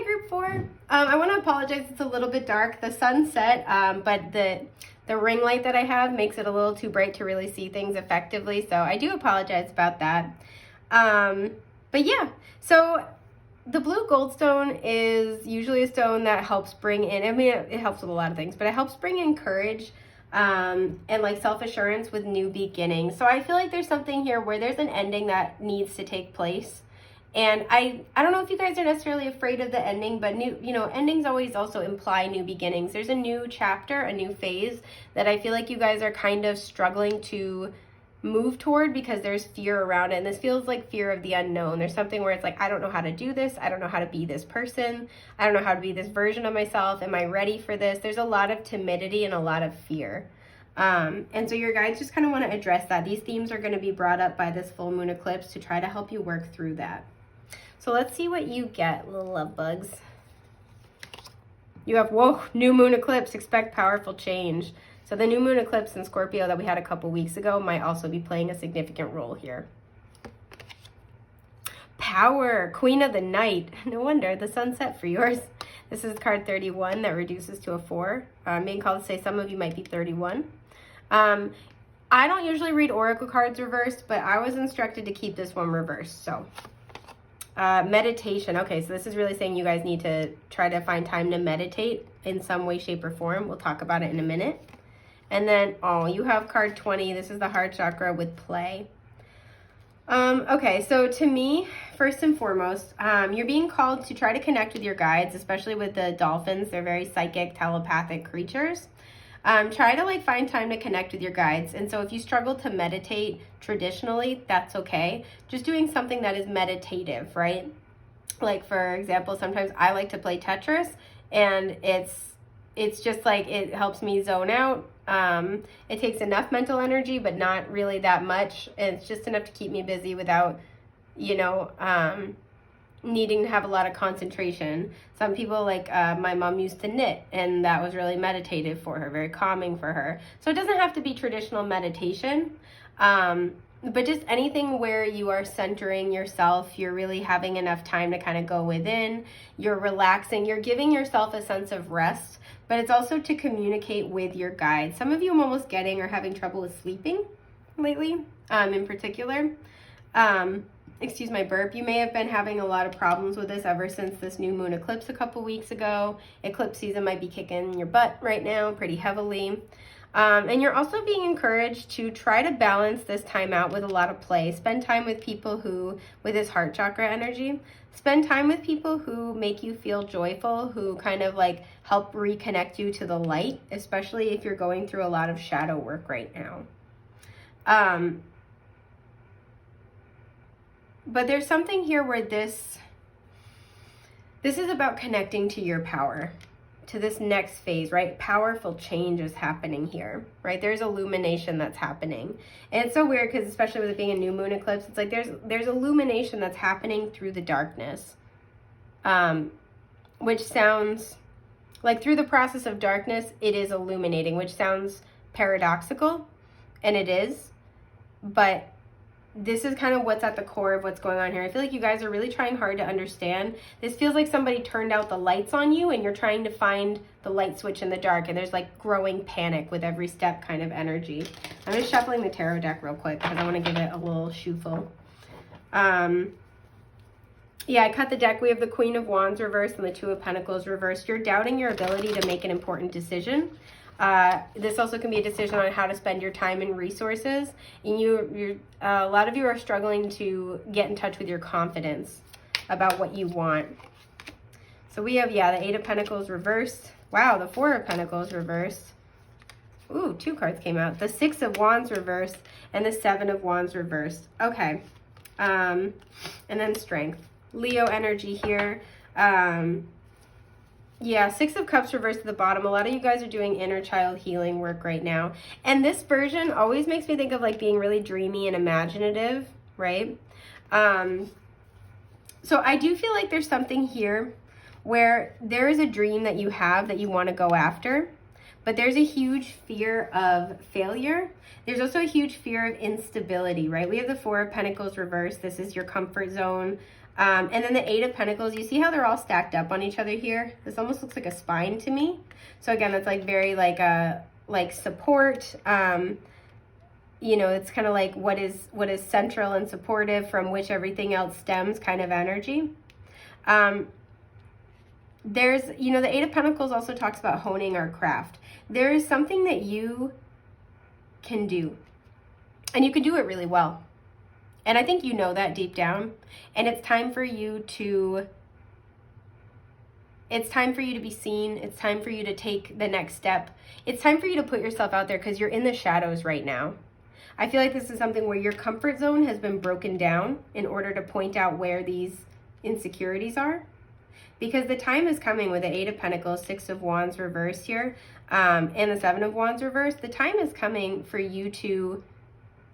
Group 4. I want to apologize, it's a little bit dark. The sun set, but the ring light that I have makes it a little too bright to really see things effectively, so I do apologize about that. But yeah, so the blue goldstone is usually a stone that helps bring in, it helps with a lot of things, but it helps bring in courage and self-assurance with new beginnings. So I feel like there's something here where there's an ending that needs to take place. And I don't know if you guys are necessarily afraid of the ending, but endings always also imply new beginnings. There's a new chapter, a new phase that I feel like you guys are kind of struggling to move toward because there's fear around it. And this feels like fear of the unknown. There's something where it's I don't know how to do this. I don't know how to be this person. I don't know how to be this version of myself. Am I ready for this? There's a lot of timidity and a lot of fear. And so your guides just kind of want to address that. These themes are going to be brought up by this full moon eclipse to try to help you work through that. So let's see what you get, little love bugs. You have, whoa, new moon eclipse, expect powerful change. So the new moon eclipse in Scorpio that we had a couple weeks ago might also be playing a significant role here. Power, Queen of the Night. No wonder, the sunset for yours. This is card 31 that reduces to a 4. I'm being called to say some of you might be 31. I don't usually read oracle cards reversed, but I was instructed to keep this one reversed, so. Meditation. Okay, so this is really saying you guys need to try to find time to meditate in some way, shape, or form. We'll talk about it in a minute. And then, you have card 20. This is the heart chakra with play. Okay, so to me, first and foremost, you're being called to try to connect with your guides, especially with the dolphins. They're very psychic, telepathic creatures. Try to find time to connect with your guides. And so if you struggle to meditate traditionally, that's okay. Just doing something that is meditative, right? For example, sometimes I like to play Tetris, and it's just it helps me zone out. It takes enough mental energy, but not really that much. And it's just enough to keep me busy without, you know, needing to have a lot of concentration. Some people, like my mom used to knit, and that was really meditative for her, very calming for her. So it doesn't have to be traditional meditation, but just anything where you are centering yourself, you're really having enough time to kind of go within, you're relaxing, you're giving yourself a sense of rest, but it's also to communicate with your guides. Some of you I'm almost getting are having trouble with sleeping lately, in particular. Excuse my burp. You may have been having a lot of problems with this ever since this new moon eclipse a couple weeks ago. Eclipse season might be kicking your butt right now pretty heavily. And you're also being encouraged to try to balance this time out with a lot of play. Spend time with people who, with this heart chakra energy, spend time with people who make you feel joyful, who kind of like help reconnect you to the light, especially if you're going through a lot of shadow work right now. But there's something here where this is about connecting to your power, to this next phase, right? Powerful change is happening here, right? There's illumination that's happening. And it's so weird because especially with it being a new moon eclipse, it's like there's illumination that's happening through the darkness, which sounds like through the process of darkness, it is illuminating, which sounds paradoxical, and it is, but this is kind of what's at the core of what's going on here. I feel like you guys are really trying hard to understand. This feels like somebody turned out the lights on you and you're trying to find the light switch in the dark, and there's like growing panic with every step kind of energy. I'm just shuffling the tarot deck real quick because I want to give it a little shuffle. Yeah, I cut the deck. We have the Queen of Wands reversed and the Two of Pentacles reversed. You're doubting your ability to make an important decision. This also can be a decision on how to spend your time and resources. And a lot of you are struggling to get in touch with your confidence about what you want. So we have, yeah, the Eight of Pentacles reversed. Wow, the Four of Pentacles reversed. Ooh, two cards came out. The Six of Wands reversed and the Seven of Wands reversed. Okay. And then Strength. Leo energy here. Yeah, Six of Cups reversed at the bottom. A lot of you guys are doing inner child healing work right now. And this version always makes me think of like being really dreamy and imaginative, right? So I do feel like there's something here where there is a dream that you have that you want to go after, but there's a huge fear of failure. There's also a huge fear of instability, right? We have the Four of Pentacles reversed. This is your comfort zone. And then the Eight of Pentacles, you see how they're all stacked up on each other here? This almost looks like a spine to me. So again, it's like very like support. You know, it's kind of like what is central and supportive from which everything else stems kind of energy. There's, you know, the Eight of Pentacles also talks about honing our craft. There is something that you can do, and you can do it really well. And I think you know that deep down. And it's time for you to be seen. It's time for you to take the next step. It's time for you to put yourself out there because you're in the shadows right now. I feel like this is something where your comfort zone has been broken down in order to point out where these insecurities are. Because the time is coming with the Eight of Pentacles, Six of Wands reversed here, and the Seven of Wands reversed. The time is coming for you to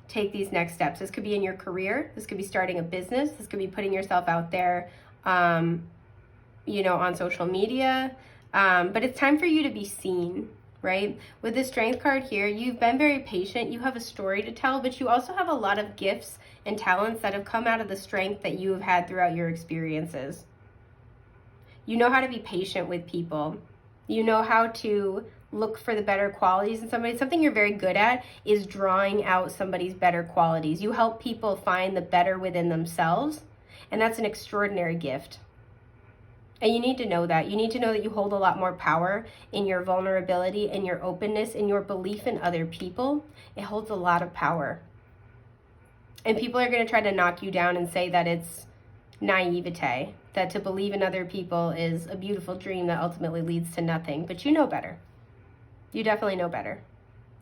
take these next steps. This could be in your career. This could be starting a business. This could be putting yourself out there, you know, on social media. But it's time for you to be seen, right? With the Strength card here, you've been very patient. You have a story to tell, but you also have a lot of gifts and talents that have come out of the strength that you have had throughout your experiences. You know how to be patient with people. You know how to look for the better qualities in somebody. Something you're very good at is drawing out somebody's better qualities. You help people find the better within themselves, and that's an extraordinary gift. And you need to know that. You need to know that you hold a lot more power in your vulnerability and your openness and your belief in other people. It holds a lot of power. And people are going to try to knock you down and say that it's naivete, that to believe in other people is a beautiful dream that ultimately leads to nothing. But you know better. You definitely know better.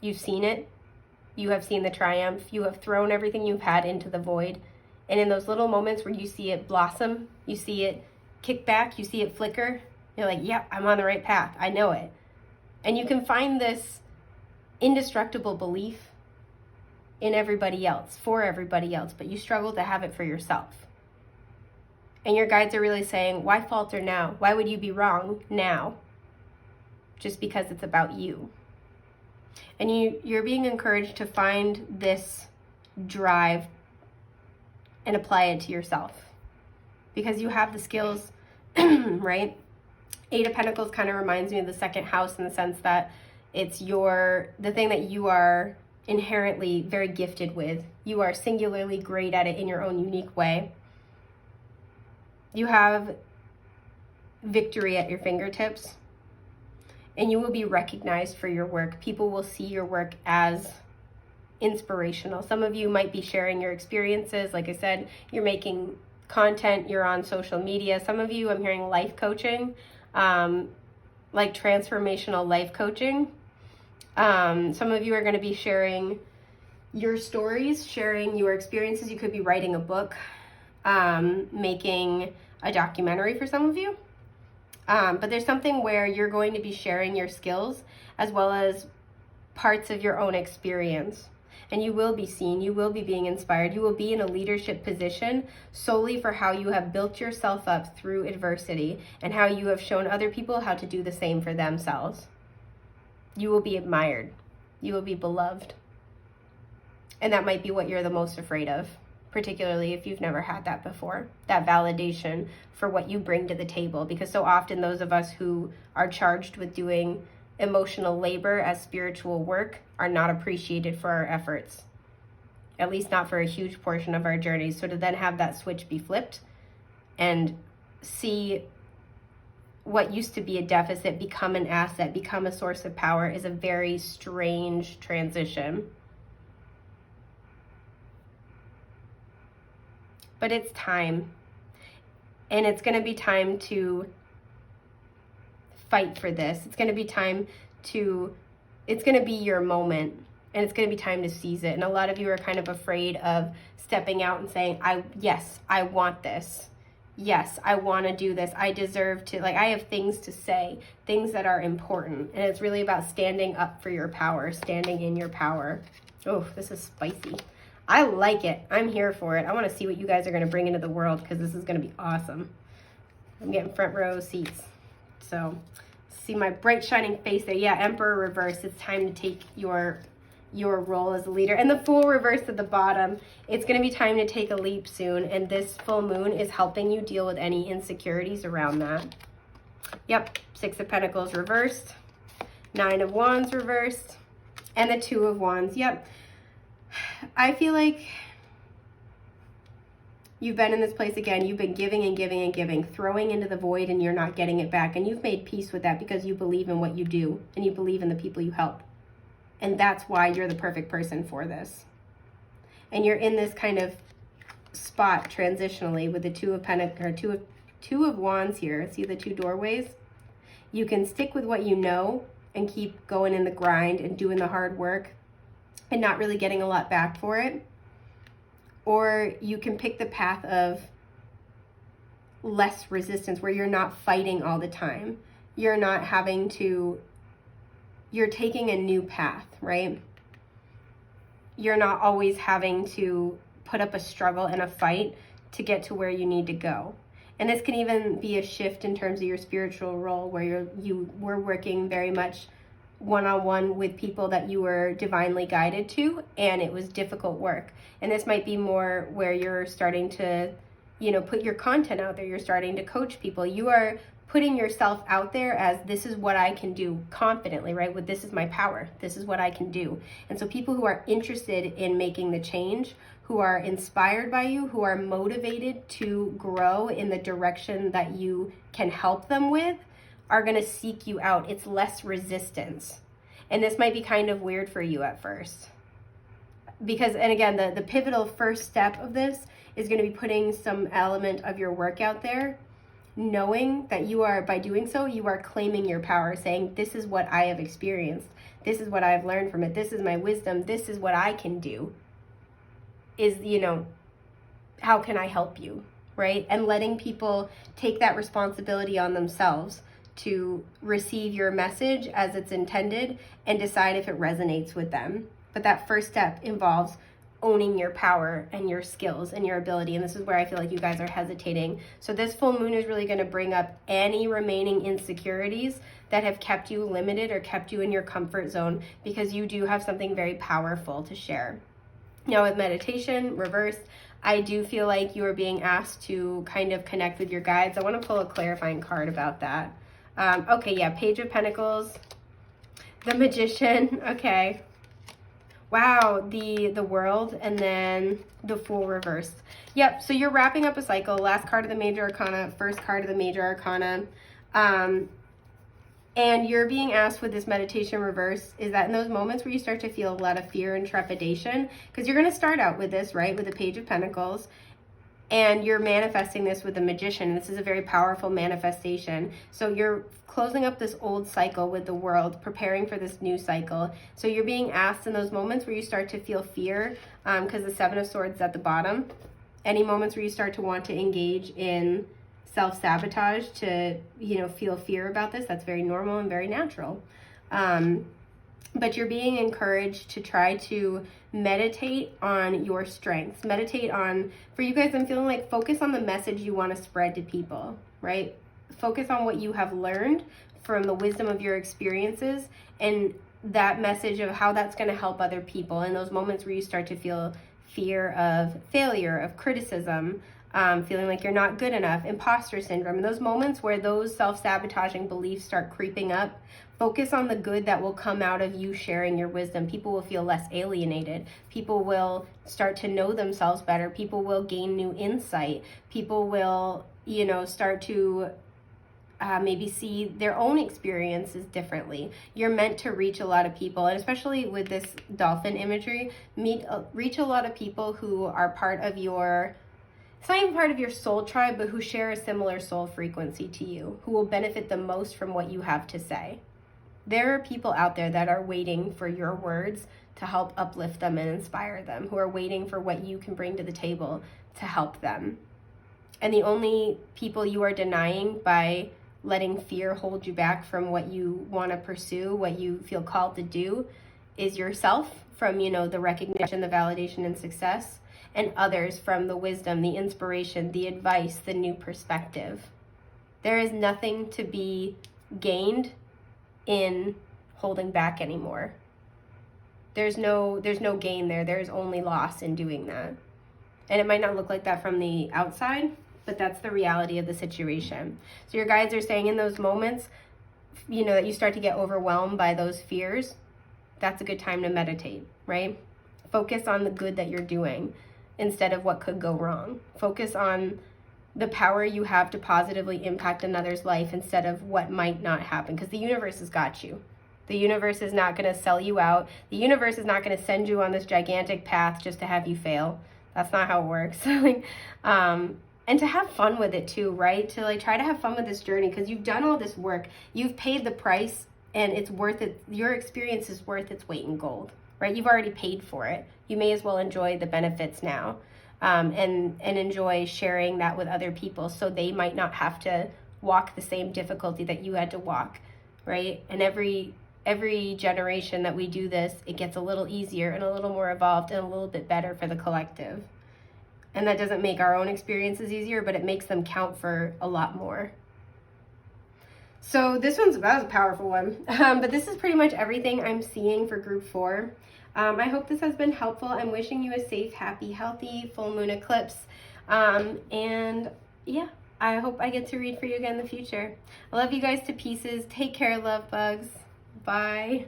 You've seen it. You have seen the triumph. You have thrown everything you've had into the void. And in those little moments where you see it blossom, you see it kick back, you see it flicker, you're like, yep, I'm on the right path. I know it. And you can find this indestructible belief in everybody else, for everybody else, but you struggle to have it for yourself. And your guides are really saying, why falter now? Why would you be wrong now? Just because it's about you. And you're being encouraged to find this drive and apply it to yourself. Because you have the skills, right? Eight of Pentacles kind of reminds me of the second house in the sense that it's the thing that you are inherently very gifted with. You are singularly great at it in your own unique way. You have victory at your fingertips, and you will be recognized for your work. People will see your work as inspirational. Some of you might be sharing your experiences. Like I said, you're making content, you're on social media. Some of you, I'm hearing life coaching, like transformational life coaching. Some of you are going to be sharing your stories, sharing your experiences. You could be writing a book, making a documentary for some of you. But there's something where you're going to be sharing your skills as well as parts of your own experience. And you will be seen, you will be being inspired, you will be in a leadership position solely for how you have built yourself up through adversity and how you have shown other people how to do the same for themselves. You will be admired, you will be beloved. And that might be what you're the most afraid of, particularly if you've never had that before, that validation for what you bring to the table. Because so often those of us who are charged with doing emotional labor as spiritual work are not appreciated for our efforts, at least not for a huge portion of our journeys. So to then have that switch be flipped and see what used to be a deficit become an asset, become a source of power, is a very strange transition. But it's time, and it's going to be time to fight for this. It's going to be time it's going to be your moment, and it's going to be time to seize it. And a lot of you are kind of afraid of stepping out and saying, yes, I want this. Yes, I want to do this. I deserve to, I have things to say, things that are important. And it's really about standing up for your power, standing in your power. Oh, this is spicy. I like it. I'm here for it. I want to see what you guys are going to bring into the world, because this is going to be awesome. I'm getting front row seats. So see my bright shining face there. Yeah, Emperor reverse. It's time to take your role as a leader. And the Fool reverse at the bottom. It's going to be time to take a leap soon. And this full moon is helping you deal with any insecurities around that. Yep, Six of Pentacles reversed. Nine of Wands reversed. And the Two of Wands. Yep. I feel like you've been in this place again. You've been giving and giving and giving, throwing into the void, and you're not getting it back. And you've made peace with that because you believe in what you do and you believe in the people you help. And that's why you're the perfect person for this. And you're in this kind of spot transitionally with the Two of Pentacles, or Two of Wands here. See the two doorways? You can stick with what you know and keep going in the grind and doing the hard work and not really getting a lot back for it. Or you can pick the path of less resistance, where you're not fighting all the time. You're not having to, you're taking a new path, right? You're not always having to put up a struggle and a fight to get to where you need to go. And this can even be a shift in terms of your spiritual role, where you were working very much one-on-one with people that you were divinely guided to, and it was difficult work. And this might be more where you're starting to, put your content out there. You're starting to coach people. You are putting yourself out there as, this is what I can do confidently, right? With, this is my power. This is what I can do. And so people who are interested in making the change, who are inspired by you, who are motivated to grow in the direction that you can help them with, are going to seek you out. It's less resistance. And this might be kind of weird for you at first. Because, and again, the pivotal first step of this is going to be putting some element of your work out there, knowing that you are, by doing so, you are claiming your power, saying, this is what I have experienced. This is what I've learned from it. This is my wisdom. This is what I can do. Is, how can I help you, right? And letting people take that responsibility on themselves to receive your message as it's intended and decide if it resonates with them. But that first step involves owning your power and your skills and your ability. And this is where I feel like you guys are hesitating. So this full moon is really going to bring up any remaining insecurities that have kept you limited or kept you in your comfort zone, because you do have something very powerful to share. Now with meditation, reverse, I do feel like you are being asked to kind of connect with your guides. I want to pull a clarifying card about that. Okay, yeah, Page of Pentacles, the Magician, okay. Wow, the World, and then the Fool reverse. Yep, so you're wrapping up a cycle. Last card of the Major Arcana, first card of the Major Arcana. And you're being asked with this meditation reverse, is that in those moments where you start to feel a lot of fear and trepidation, because you're going to start out with this, right, with the Page of Pentacles, and you're manifesting this with the Magician. This is a very powerful manifestation. So you're closing up this old cycle with the World, preparing for this new cycle. So you're being asked in those moments where you start to feel fear, because the Seven of Swords is at the bottom, any moments where you start to want to engage in self-sabotage, to, you know, feel fear about this, that's very normal and very natural. But you're being encouraged to try to meditate on your strengths. Meditate on, for you guys, I'm feeling like focus on the message you want to spread to people, right? Focus on what you have learned from the wisdom of your experiences, and that message of how that's going to help other people in those moments where you start to feel fear of failure, of criticism, feeling like you're not good enough, imposter syndrome. In those moments where those self-sabotaging beliefs start creeping up, focus on the good that will come out of you sharing your wisdom. People will feel less alienated. People will start to know themselves better. People will gain new insight. People will, you know, start to maybe see their own experiences differently. You're meant to reach a lot of people, and especially with this dolphin imagery, reach a lot of people who are part of your, it's not even part of your soul tribe, but who share a similar soul frequency to you, who will benefit the most from what you have to say. There are people out there that are waiting for your words to help uplift them and inspire them, who are waiting for what you can bring to the table to help them. And the only people you are denying by letting fear hold you back from what you want to pursue, what you feel called to do, is yourself, from, you know, the recognition, the validation and success, and others from the wisdom, the inspiration, the advice, the new perspective. There is nothing to be gained in holding back anymore. There's no gain there. There's only loss in doing that. And it might not look like that from the outside, but that's the reality of the situation. So your guides are saying in those moments, you know, that you start to get overwhelmed by those fears, that's a good time to meditate, right? Focus on the good that you're doing instead of what could go wrong. Focus on the power you have to positively impact another's life instead of what might not happen, because the universe has got you. The universe is not going to sell you out. The universe is not going to send you on this gigantic path just to have you fail. That's not how it works. And to have fun with it too, right? To like try to have fun with this journey, because you've done all this work. You've paid the price, and it's worth it. Your experience is worth its weight in gold, right? You've already paid for it. You may as well enjoy the benefits now, and enjoy sharing that with other people, so they might not have to walk the same difficulty that you had to walk, right? And every generation that we do this, it gets a little easier and a little more evolved and a little bit better for the collective. And that doesn't make our own experiences easier, but it makes them count for a lot more. So that was a powerful one. But this is pretty much everything I'm seeing for group 4. I hope this has been helpful. I'm wishing you a safe, happy, healthy full moon eclipse. And yeah, I hope I get to read for you again in the future. I love you guys to pieces. Take care, love bugs. Bye.